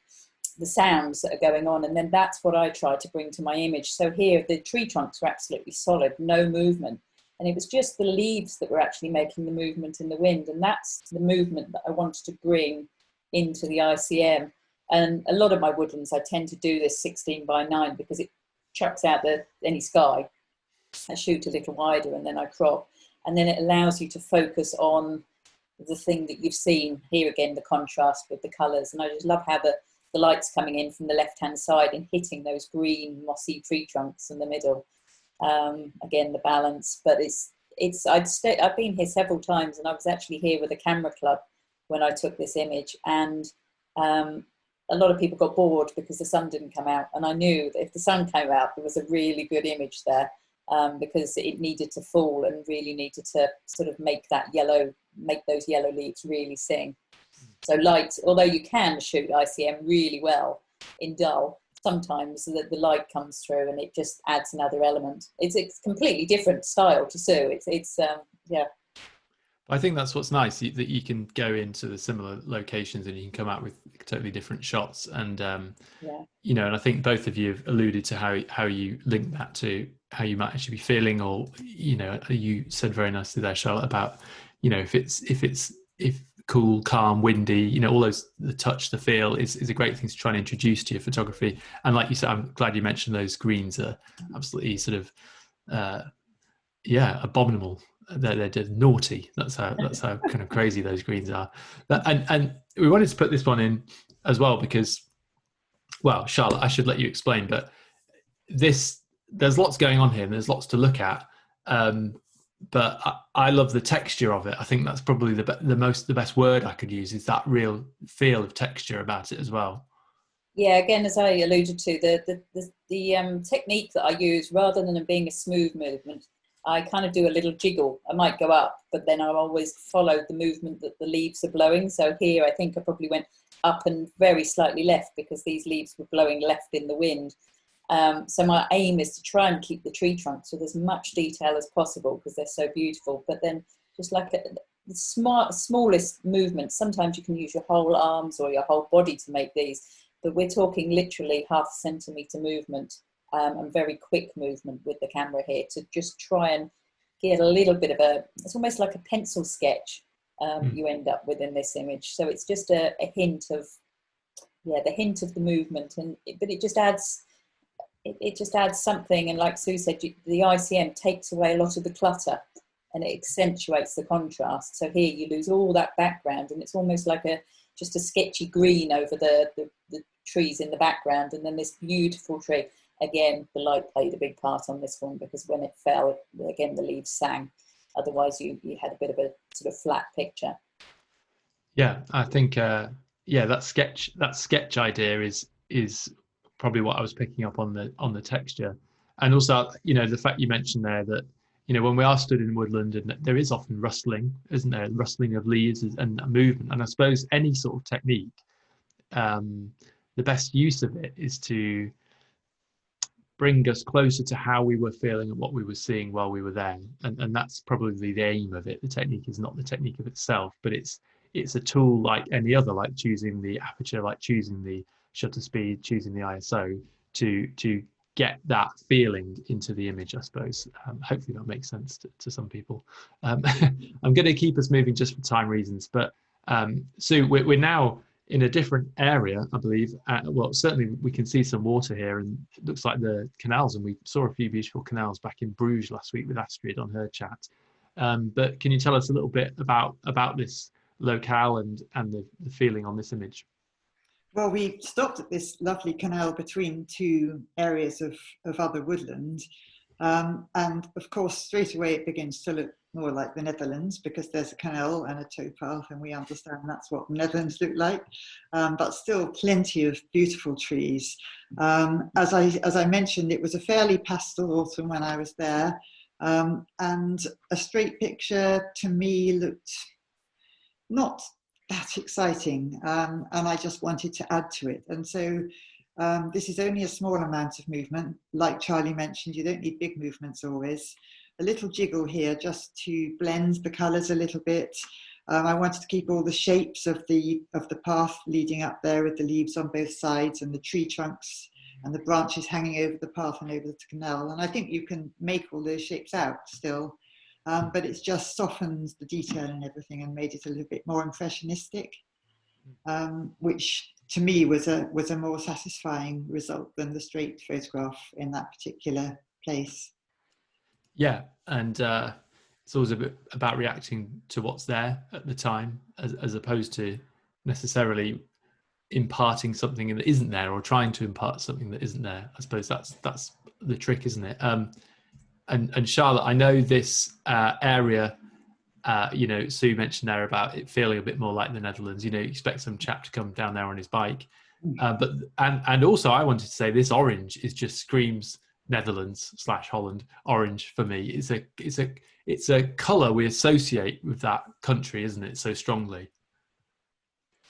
S3: the sounds that are going on. And then that's what I try to bring to my image. So here, the tree trunks were absolutely solid, no movement. And it was just the leaves that were actually making the movement in the wind. And that's the movement that I wanted to bring into the ICM. And a lot of my woodlands, I tend to do this 16:9 because it chucks out any sky. I shoot a little wider and then I crop. And then it allows you to focus on the thing that you've seen. Here again, the contrast with the colours. And I just love how the light's coming in from the left-hand side and hitting those green, mossy tree trunks in the middle. Again, the balance. But I've been here several times, and I was actually here with a camera club when I took this image. And a lot of people got bored because the sun didn't come out. And I knew that if the sun came out, there was a really good image there. Because it needed to fall and really needed to sort of make those yellow leaves really sing. So light, although you can shoot ICM really well in dull, sometimes the light comes through and it just adds another element. It's a completely different style to Sue. Yeah.
S1: I think that's what's nice, that you can go into the similar locations and you can come out with totally different shots. And and I think both of you have alluded to how you link that to how you might actually be feeling, or you said very nicely there, Charlotte, about if cool, calm, windy, all those, the touch, the feel is a great thing to try and introduce to your photography. And like you said, I'm glad you mentioned those greens are absolutely sort of abominable. They're just naughty. That's how kind of crazy those greens are. And we wanted to put this one in as well because, well, Charlotte, I should let you explain, but there's lots going on here and there's lots to look at. But I love the texture of it. I think that's probably the best word I could use, is that real feel of texture about it as well.
S3: Yeah, again, as I alluded to, the technique that I use, rather than it being a smooth movement, I kind of do a little jiggle. I might go up, but then I'll always follow the movement that the leaves are blowing. So here I think I probably went up and very slightly left because these leaves were blowing left in the wind. So my aim is to try and keep the tree trunks with as much detail as possible because they're so beautiful. But then just like the smallest movement, sometimes you can use your whole arms or your whole body to make these. But we're talking literally 0.5 centimetre movement. And very quick movement with the camera here to just try and get a little bit of it's almost like a pencil sketch you end up with in this image. So it's just a hint of, the hint of the movement, but it just adds, it just adds something. And like Sue said, the ICM takes away a lot of the clutter and it accentuates the contrast. So here you lose all that background and it's almost like just a sketchy green over the trees in the background, and then this beautiful tree. Again, the light played a big part on this one, because when it fell, again, the leaves sang. Otherwise you had a bit of a sort of flat picture.
S1: Yeah, I think that sketch idea is probably what I was picking up on the texture. And also, the fact you mentioned there that, when we are stood in woodland, and there is often rustling, isn't there? Rustling of leaves and movement. And I suppose any sort of technique, the best use of it is to bring us closer to how we were feeling and what we were seeing while we were there. And that's probably the aim of it. The technique is not the technique of itself, but it's a tool like any other, like choosing the aperture, like choosing the shutter speed, choosing the ISO to get that feeling into the image, I suppose. Hopefully that makes sense to some people. I'm going to keep us moving just for time reasons, but Sue, we're now in a different area, I believe. Well, certainly we can see some water here, and it looks like the canals, and we saw a few beautiful canals back in Bruges last week with Astrid on her chat. But can you tell us a little bit about this locale and the feeling on this image?
S2: Well, we stopped at this lovely canal between two areas of other woodland. And of course, straight away it begins to look more like the Netherlands, because there's a canal and a towpath, and we understand that's what the Netherlands look like. But still plenty of beautiful trees. As I mentioned, it was a fairly pastel autumn when I was there. And a straight picture to me looked not that exciting, and I just wanted to add to it. And so this is only a small amount of movement. Like Charlie mentioned, you don't need big movements always. A little jiggle here just to blend the colours a little bit. I wanted to keep all the shapes of the path leading up there, with the leaves on both sides and the tree trunks and the branches hanging over the path and over the canal. And I think you can make all those shapes out still. But it's just softened the detail and everything and made it a little bit more impressionistic, which to me was a more satisfying result than the straight photograph in that particular place.
S1: Yeah, and it's always a bit about reacting to what's there at the time, as opposed to necessarily imparting something that isn't there, or trying to impart something that isn't there. I suppose that's the trick, isn't it? And Charlotte, I know this area, Sue mentioned there about it feeling a bit more like the Netherlands. You expect some chap to come down there on his bike. But also I wanted to say this orange just screams Netherlands / Holland orange for me. It's a colour we associate with that country, isn't it, so strongly?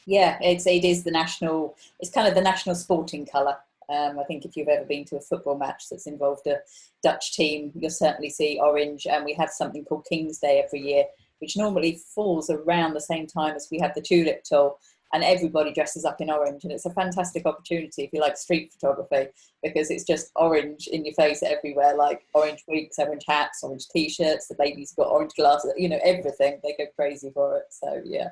S3: Yeah, it is the national, it's kind of the national sporting colour. I think if you've ever been to a football match that's involved a Dutch team, you'll certainly see orange. And we have something called King's Day every year, which normally falls around the same time as we have the tulip tour, and everybody dresses up in orange. And it's a fantastic opportunity if you like street photography, because it's just orange in your face everywhere, like orange wigs, orange hats, orange t-shirts, the baby's got orange glasses, everything. They go crazy for it. So yeah.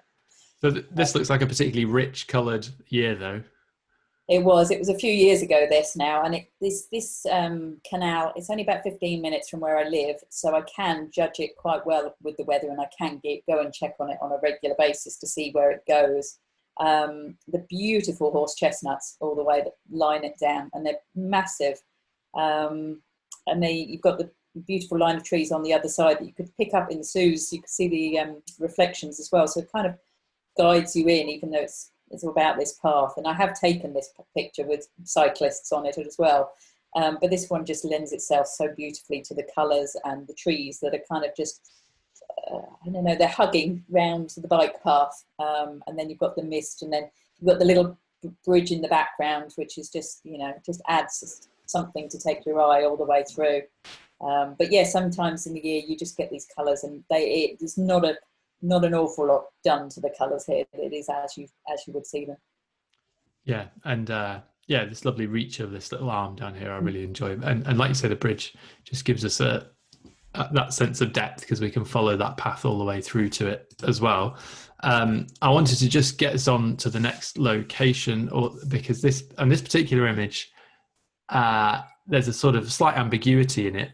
S1: So this looks like a particularly rich coloured year, though.
S3: It was a few years ago this now, and this canal, it's only about 15 minutes from where I live, so I can judge it quite well with the weather, and I can go and check on it on a regular basis to see where it goes. The beautiful horse chestnuts all the way that line it down, and they're massive. And you've got the beautiful line of trees on the other side that you could pick up in Sue's. You could see the reflections as well, so it kind of guides you in, even though it's about this path. And I have taken this picture with cyclists on it as well, but this one just lends itself so beautifully to the colours and the trees that are kind of just I don't know, they're hugging round the bike path, and then you've got the mist, and then you've got the little bridge in the background, which is just just adds something to take your eye all the way through. But yeah, sometimes in the year you just get these colours, and there's not an awful lot done to the colours here. It is as you would see them. Yeah,
S1: and this lovely reach of this little arm down here, I really enjoy. And like you say, the bridge just gives us that sense of depth because we can follow that path all the way through to it as well. I wanted to just get us on to the next location, or because this particular image, there's a sort of slight ambiguity in it,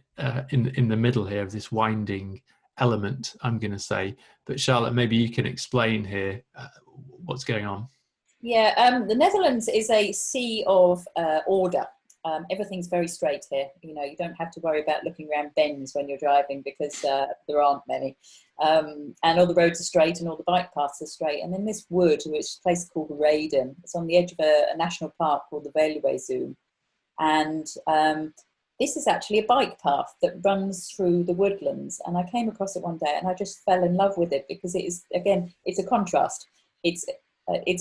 S1: in the middle here of this winding element, I'm going to say. But Charlotte, maybe you can explain here what's going on.
S3: Yeah, the Netherlands is a sea of order. Everything's very straight here. You know, you don't have to worry about looking around bends when you're driving because there aren't many. And all the roads are straight and all the bike paths are straight. And in this wood, which is a place called Raden, it's on the edge of a national park called the Bellamy. And this is actually a bike path that runs through the woodlands. And I came across it one day and I just fell in love with it because it is, again, it's a contrast. It's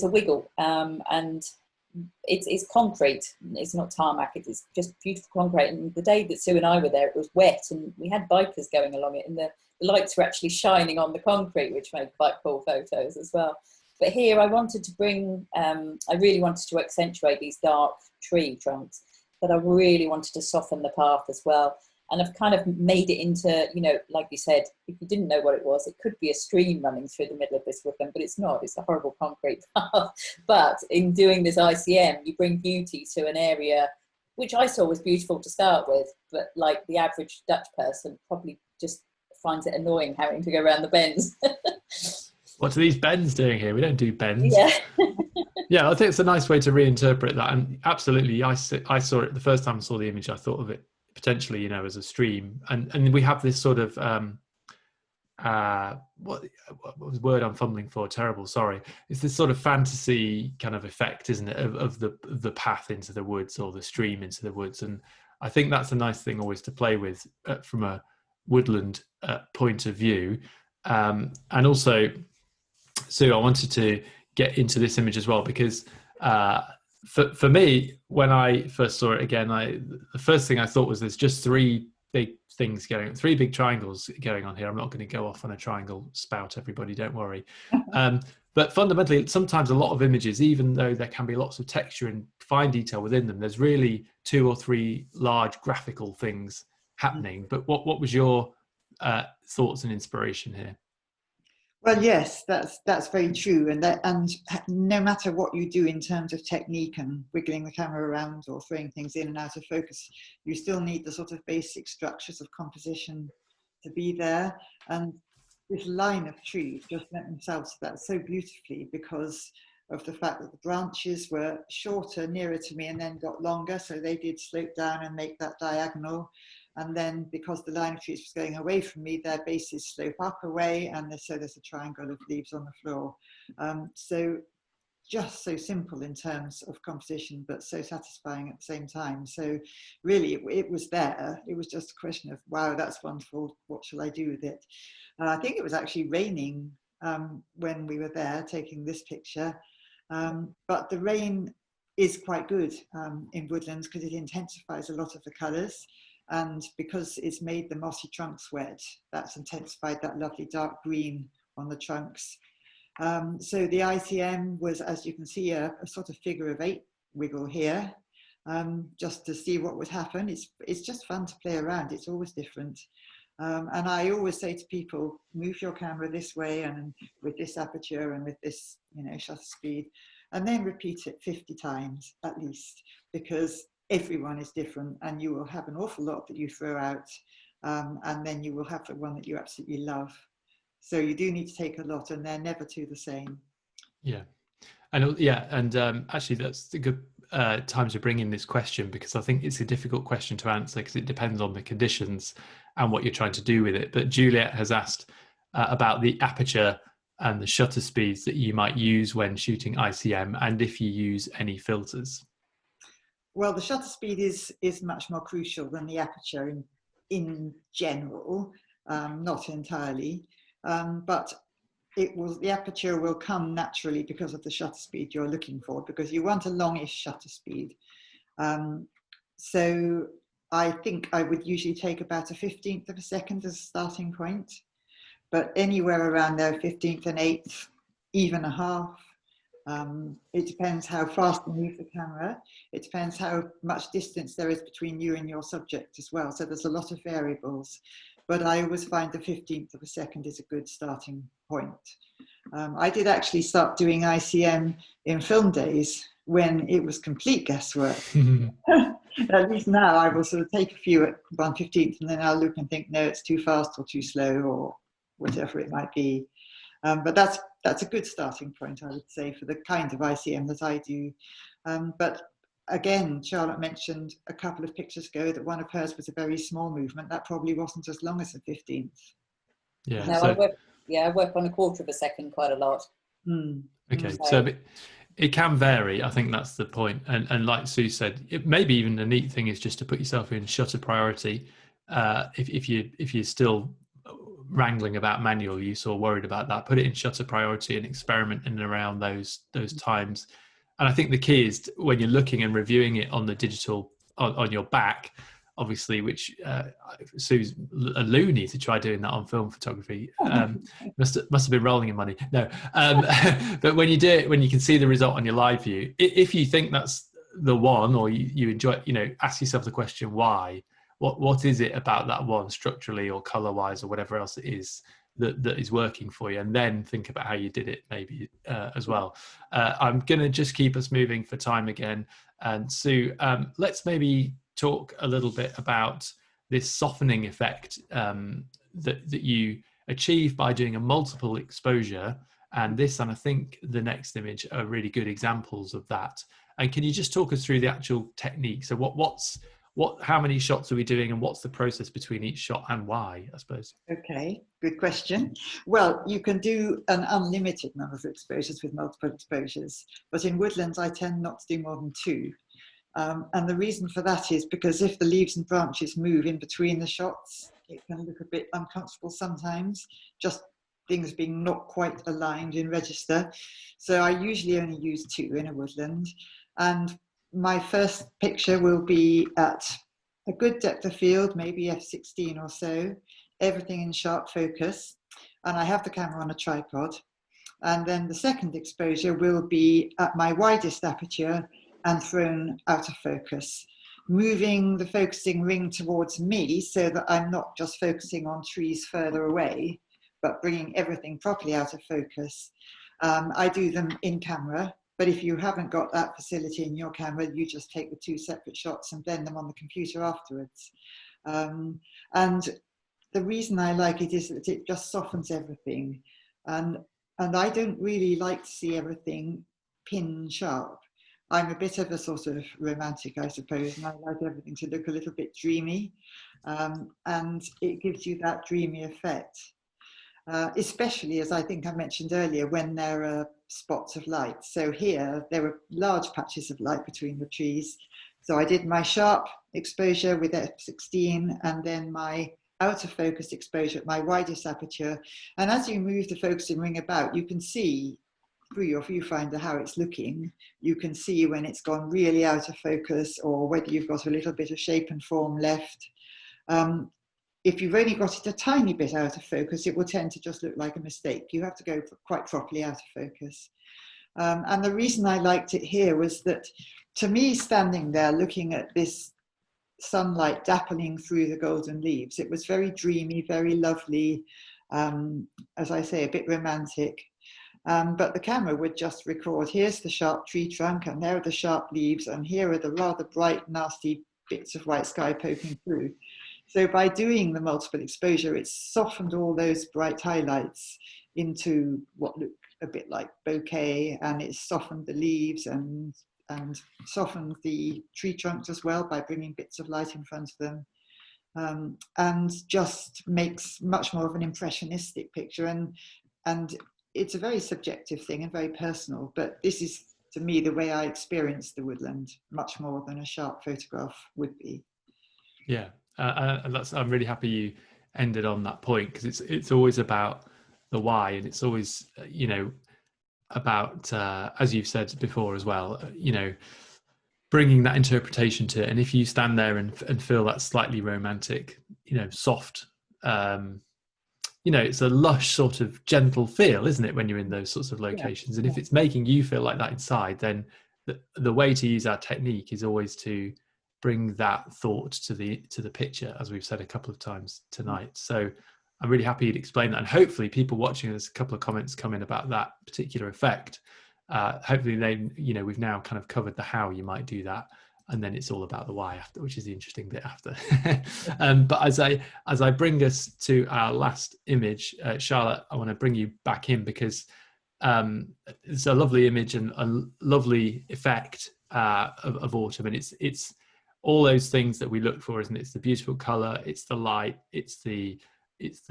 S3: a wiggle, and it's concrete. It's not tarmac. It's just beautiful concrete. And the day that Sue and I were there, it was wet, and we had bikers going along it, and the lights were actually shining on the concrete, which made quite cool photos as well. But here, I wanted to bring. I really wanted to accentuate these dark tree trunks, but I really wanted to soften the path as well. And I've kind of made it into, you know, like you said, if you didn't know what it was, it could be a stream running through the middle of this woodland, but it's not. It's a horrible concrete path. But in doing this ICM, you bring beauty to an area which I saw was beautiful to start with, but like the average Dutch person probably just finds it annoying having to go around the bends.
S1: What are these bends doing here? We don't do bends.
S3: Yeah.
S1: Yeah, I think it's a nice way to reinterpret that. And absolutely, I saw it the first time I saw the image. I thought of it potentially, you know, as a stream, and we have this sort of what was the word I'm fumbling for? Terrible, sorry. It's this sort of fantasy kind of effect, isn't it, of the path into the woods or the stream into the woods. And I think that's a nice thing always to play with from a woodland point of view. And also, Sue, I wanted to get into this image as well because for me, when I first saw it again, the first thing I thought was there's just three big triangles going on here. I'm not going to go off on a triangle spout, everybody, don't worry. But fundamentally, sometimes a lot of images, even though there can be lots of texture and fine detail within them, there's really 2 or 3 large graphical things happening. But what was your thoughts and inspiration here?
S2: Well, yes, that's very true, and no matter what you do in terms of technique and wiggling the camera around or throwing things in and out of focus, you still need the sort of basic structures of composition to be there. And this line of trees just lent themselves to that so beautifully because of the fact that the branches were shorter, nearer to me, and then got longer, so they did slope down and make that diagonal. And then because the line of trees was going away from me, their bases slope up away, and so there's a triangle of leaves on the floor. So just so simple in terms of composition, but so satisfying at the same time. So really, it was there. It was just a question of, wow, that's wonderful. What shall I do with it? I think it was actually raining when we were there taking this picture. But the rain is quite good in woodlands because it intensifies a lot of the colours. And because it's made the mossy trunks wet, that's intensified that lovely dark green on the trunks. So the ICM was, as you can see, a sort of figure of 8 wiggle here, just to see what would happen. It's just fun to play around. It's always different. And I always say to people, move your camera this way and with this aperture and with this, you know, shutter speed, and then repeat it 50 times at least, because everyone is different and you will have an awful lot that you throw out, and then you will have the one that you absolutely love. So you do need to take a lot, and they're never two the same.
S1: Yeah. And actually that's a good time to bring in this question, because I think it's a difficult question to answer because it depends on the conditions and what you're trying to do with it. But Juliet has asked about the aperture and the shutter speeds that you might use when shooting ICM, and if you use any filters.
S2: Well, the shutter speed is much more crucial than the aperture in general, not entirely, but the aperture will come naturally because of the shutter speed you're looking for, because you want a longish shutter speed. So I think I would usually take about a 15th of a second as a starting point, but anywhere around there, 15th and 8th, even a half. It depends how fast you move the camera. It depends how much distance there is between you and your subject as well. So there's a lot of variables. but I always find the 15th of a second is a good starting point. I did actually start doing ICM in film days when it was complete guesswork. At least now I will sort of take a few at 1/15 and then I'll look and think, no, it's too fast or too slow or whatever it might be. But that's a good starting point, I would say, for the kind of ICM that I do. But again, Charlotte mentioned a couple of pictures ago that one of hers was a very small movement. That probably wasn't as long as the 15th.
S1: Yeah.
S3: No,
S1: So,
S3: I work on 1/4 of a second quite a lot.
S1: okay. So it can vary. I think that's the point. And like Sue said, maybe even the neat thing is just to put yourself in shutter priority. If you're still wrangling about manual use or worried about that, put it in shutter priority and experiment in and around those times. And I think the key is when you're looking and reviewing it on the digital on your back, obviously, which Sue's a loony to try doing that on film photography. Must have been rolling in money. No, but when you do it, when you can see the result on your live view, if you think that's the one, or you enjoy, ask yourself the question why. What is it about that one structurally or color wise or whatever else it is that is working for you, and then think about how you did it maybe as well. I'm going to just keep us moving for time again. And Sue, let's maybe talk a little bit about this softening effect that you achieve by doing a multiple exposure. And this, and I think the next image are really good examples of that. And can you just talk us through the actual technique? So how many shots are we doing, and what's the process between each shot, and why, I suppose?
S2: Okay, good question. Well, you can do an unlimited number of exposures with multiple exposures, but in woodlands I tend not to do more than 2. And the reason for that is because if the leaves and branches move in between the shots, it can look a bit uncomfortable sometimes, just things being not quite aligned in register. So I usually only use 2 in a woodland. And my first picture will be at a good depth of field, maybe f16 or so, everything in sharp focus. And I have the camera on a tripod. And then the second exposure will be at my widest aperture and thrown out of focus, moving the focusing ring towards me so that I'm not just focusing on trees further away, but bringing everything properly out of focus. I do them in camera, but if you haven't got that facility in your camera, you just take the 2 separate shots and blend them on the computer afterwards. And the reason I like it is that it just softens everything. And I don't really like to see everything pin sharp. I'm a bit of a sort of romantic, I suppose, and I like everything to look a little bit dreamy. And it gives you that dreamy effect. Especially, as I think I mentioned earlier, when there are spots of light. So here, there were large patches of light between the trees. So I did my sharp exposure with f16 and then my out of focus exposure at my widest aperture. And as you move the focusing ring about, you can see through your viewfinder how it's looking. You can see when it's gone really out of focus or whether you've got a little bit of shape and form left. If you've only got it a tiny bit out of focus, it will tend to just look like a mistake. You have to go quite properly out of focus. And the reason I liked it here was that, to me, standing there looking at this sunlight dappling through the golden leaves, it was very dreamy, very lovely, as I say, a bit romantic. But the camera would just record, here's the sharp tree trunk, and there are the sharp leaves, and here are the rather bright, nasty bits of white sky poking through. So by doing the multiple exposure, it's softened all those bright highlights into what look a bit like bokeh, and it's softened the leaves and softened the tree trunks as well by bringing bits of light in front of them, and just makes much more of an impressionistic picture. And it's a very subjective thing and very personal, but this is, to me, the way I experience the woodland, much more than a sharp photograph would be.
S1: Yeah. And I'm really happy you ended on that point, because it's always about the why, and it's always about as you've said before as well, bringing that interpretation to it. And if you stand there and feel that slightly romantic, soft, it's a lush sort of gentle feel, isn't it, when you're in those sorts of locations? Yeah. And if it's making you feel like that inside, then the way to use our technique is always to bring that thought to the picture, as we've said a couple of times tonight. So I'm really happy you'd explain that, and hopefully people watching, there's a couple of comments come in about that particular effect. Hopefully they, we've now kind of covered the how you might do that, and then it's all about the why after, which is the interesting bit after. But as I bring us to our last image, Charlotte, I want to bring you back in, because it's a lovely image and a lovely effect of autumn, and it's all those things that we look for, isn't it? It's the beautiful color, it's the light, it's the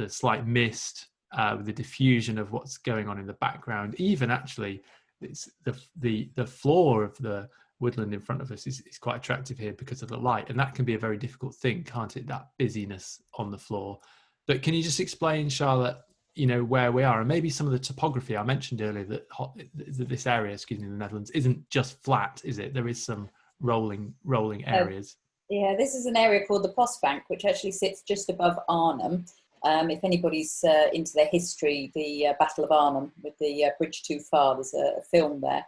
S1: slight mist, the diffusion of what's going on in the background. Even actually, it's the floor of the woodland in front of us is quite attractive here because of the light, and that can be a very difficult thing, can't it? That busyness on the floor. But can you just explain, Charlotte, where we are, and maybe some of the topography? I mentioned earlier that this area, in the Netherlands, isn't just flat, is it? There is some rolling areas.
S3: Yeah, this is an area called the Postbank, which actually sits just above Arnhem. If anybody's into their history, the Battle of Arnhem with the bridge too far, there's a film there.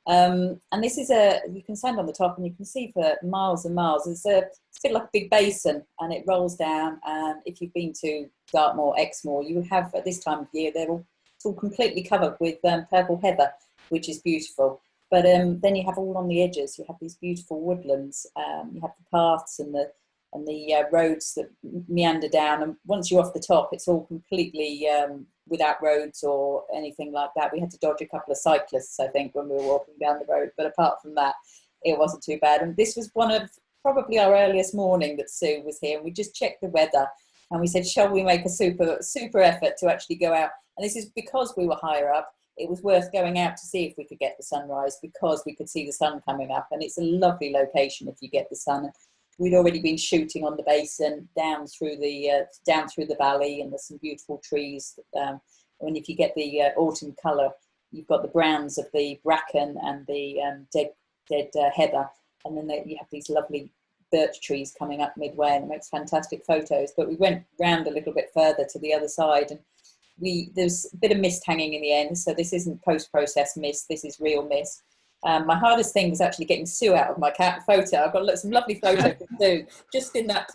S3: And this is you can stand on the top and you can see for miles and miles. It's a bit like a big basin, and it rolls down. And if you've been to Dartmoor, Exmoor, you have, at this time of year, it's all completely covered with purple heather, which is beautiful. But then you have all on the edges, you have these beautiful woodlands. You have the paths and the roads that meander down. And once you're off the top, it's all completely without roads or anything like that. We had to dodge a couple of cyclists, I think, when we were walking down the road. But apart from that, it wasn't too bad. And this was one of probably our earliest morning that Sue was here. And we just checked the weather and we said, shall we make a super effort to actually go out? And this is because we were higher up. It was worth going out to see if we could get the sunrise, because we could see the sun coming up. And it's a lovely location if you get the sun. We'd already been shooting on the basin down through the valley, and there's some beautiful trees. And if you get the autumn colour, you've got the browns of the bracken and the dead heather, and then you have these lovely birch trees coming up midway, and it makes fantastic photos. But we went round a little bit further to the other side, and there's a bit of mist hanging in the end, so this isn't post-processed mist, this is real mist. My hardest thing was actually getting Sue out of my photo. I've got some lovely photos of Sue just in that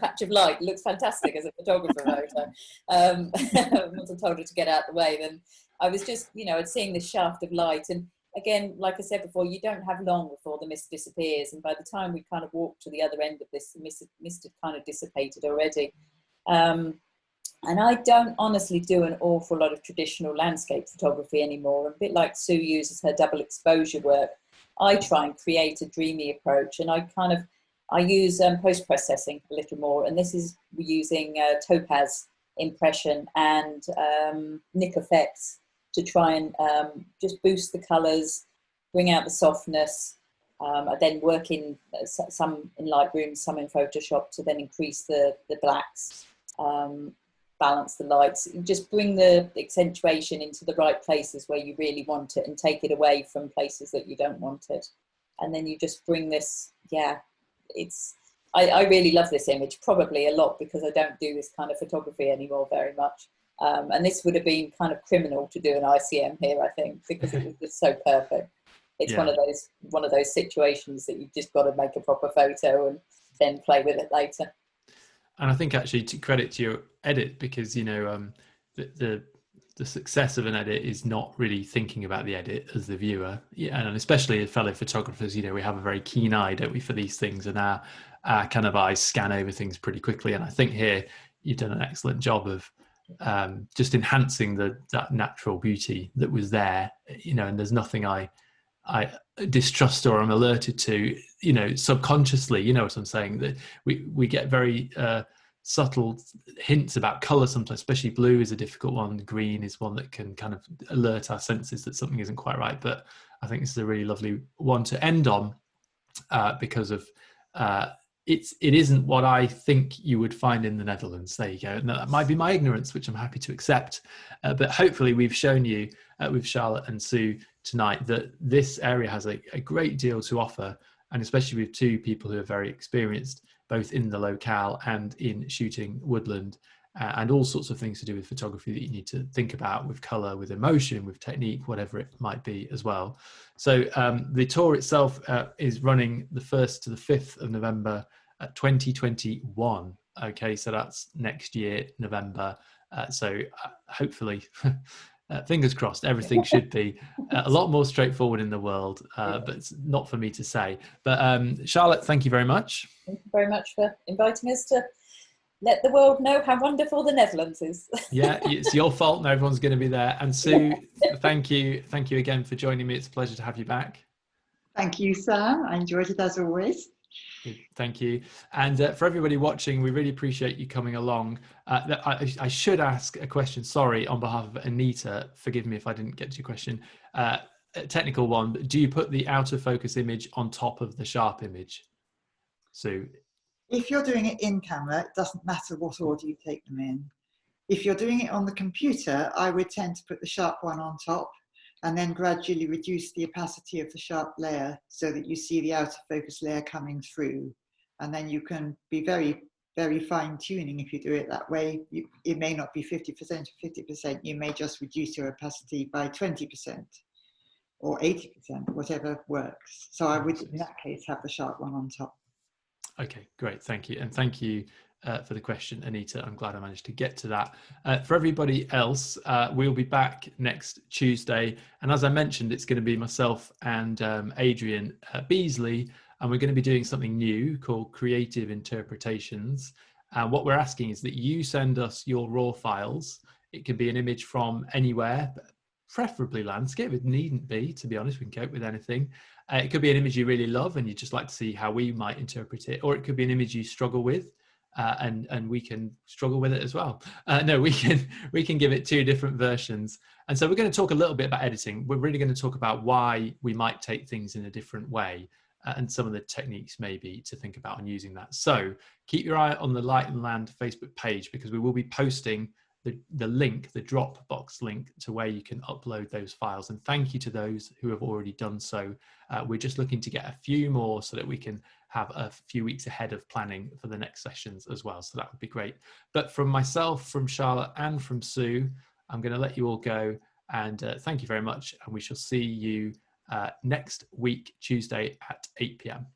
S3: patch of light. It looks fantastic as a photographer photo. Once I told her to get out of the way, then I was just, seeing this shaft of light. And again, like I said before, you don't have long before the mist disappears. And by the time we kind of walked to the other end of this, the mist had kind of dissipated already. And I don't honestly do an awful lot of traditional landscape photography anymore. A bit like Sue uses her double exposure work, I try and create a dreamy approach, and I use post-processing a little more. And this is using topaz impression and Nik effects to try and just boost the colours, bring out the softness. I then work in some in Lightroom, some in Photoshop to then increase the blacks. Balance the lights, just bring the accentuation into the right places where you really want it, and take it away from places that you don't want it. And then you just bring this, I really love this image, probably a lot because I don't do this kind of photography anymore very much. And this would have been kind of criminal to do an ICM here, I think, because it was just so perfect. It's one of those situations that you've just got to make a proper photo and then play with it later.
S1: And I think actually, to credit to your edit, because the success of an edit is not really thinking about the edit as the viewer, and especially as fellow photographers, we have a very keen eye, don't we, for these things, and our kind of eyes scan over things pretty quickly. And I think here you've done an excellent job of just enhancing that natural beauty that was there, and there's nothing I distrust or I'm alerted to, subconsciously, you know what I'm saying, that we get very subtle hints about color sometimes, especially blue is a difficult one. Green is one that can kind of alert our senses that something isn't quite right. But I think this is a really lovely one to end on because of it isn't what I think you would find in the Netherlands. There you go. Now, that might be my ignorance, which I'm happy to accept. But hopefully we've shown you with Charlotte and Sue tonight that this area has a great deal to offer, and especially with two people who are very experienced both in the locale and in shooting woodland. and all sorts of things to do with photography that you need to think about with color, with emotion, with technique, whatever it might be as well. So the tour itself is running the 1st to the 5th of November 2021. Okay, so that's next year, November. So hopefully, fingers crossed, everything should be a lot more straightforward in the world, but it's not for me to say. But Charlotte, thank you very much.
S3: Thank you very much for inviting us to let the world know how wonderful the Netherlands is.
S1: Yeah, it's your fault. No, everyone's going to be there. And Sue, thank you again for joining me. It's a pleasure to have you back.
S2: Thank you, Sam. I enjoyed it as always.
S1: Good, thank you. And for everybody watching, we really appreciate you coming along. I should ask a question, sorry, on behalf of Anita. Forgive me if I didn't get to your question. A technical one, but do you put the out of focus image on top of the sharp image? Sue?
S2: If you're doing it in camera, it doesn't matter what order you take them in. If you're doing it on the computer, I would tend to put the sharp one on top and then gradually reduce the opacity of the sharp layer so that you see the out of focus layer coming through. And then you can be very, very fine tuning if you do it that way. It may not be 50% or 50%. You may just reduce your opacity by 20% or 80%, whatever works. So I would, in that case, have the sharp one on top.
S1: Okay, great. Thank you. And thank you for the question, Anita. I'm glad I managed to get to that. For everybody else, we'll be back next Tuesday. And as I mentioned, it's going to be myself and Adrian Beasley, and we're going to be doing something new called Creative Interpretations. What we're asking is that you send us your raw files. It can be an image from anywhere, but preferably landscape. It needn't be, to be honest, we can cope with anything. It could be an image you really love and you'd just like to see how we might interpret it, or it could be an image you struggle with and we can struggle with it as well. No, we can give it two different versions. And so we're going to talk a little bit about editing. We're really going to talk about why we might take things in a different way and some of the techniques maybe to think about on using that. So keep your eye on the Light and Land Facebook page, because we will be posting the link, the Dropbox link, to where you can upload those files. And thank you to those who have already done so. We're just looking to get a few more so that we can have a few weeks ahead of planning for the next sessions as well. So that would be great. But from myself, from Charlotte and from Sue, I'm going to let you all go. And thank you very much. And we shall see you next week, Tuesday at 8 p.m.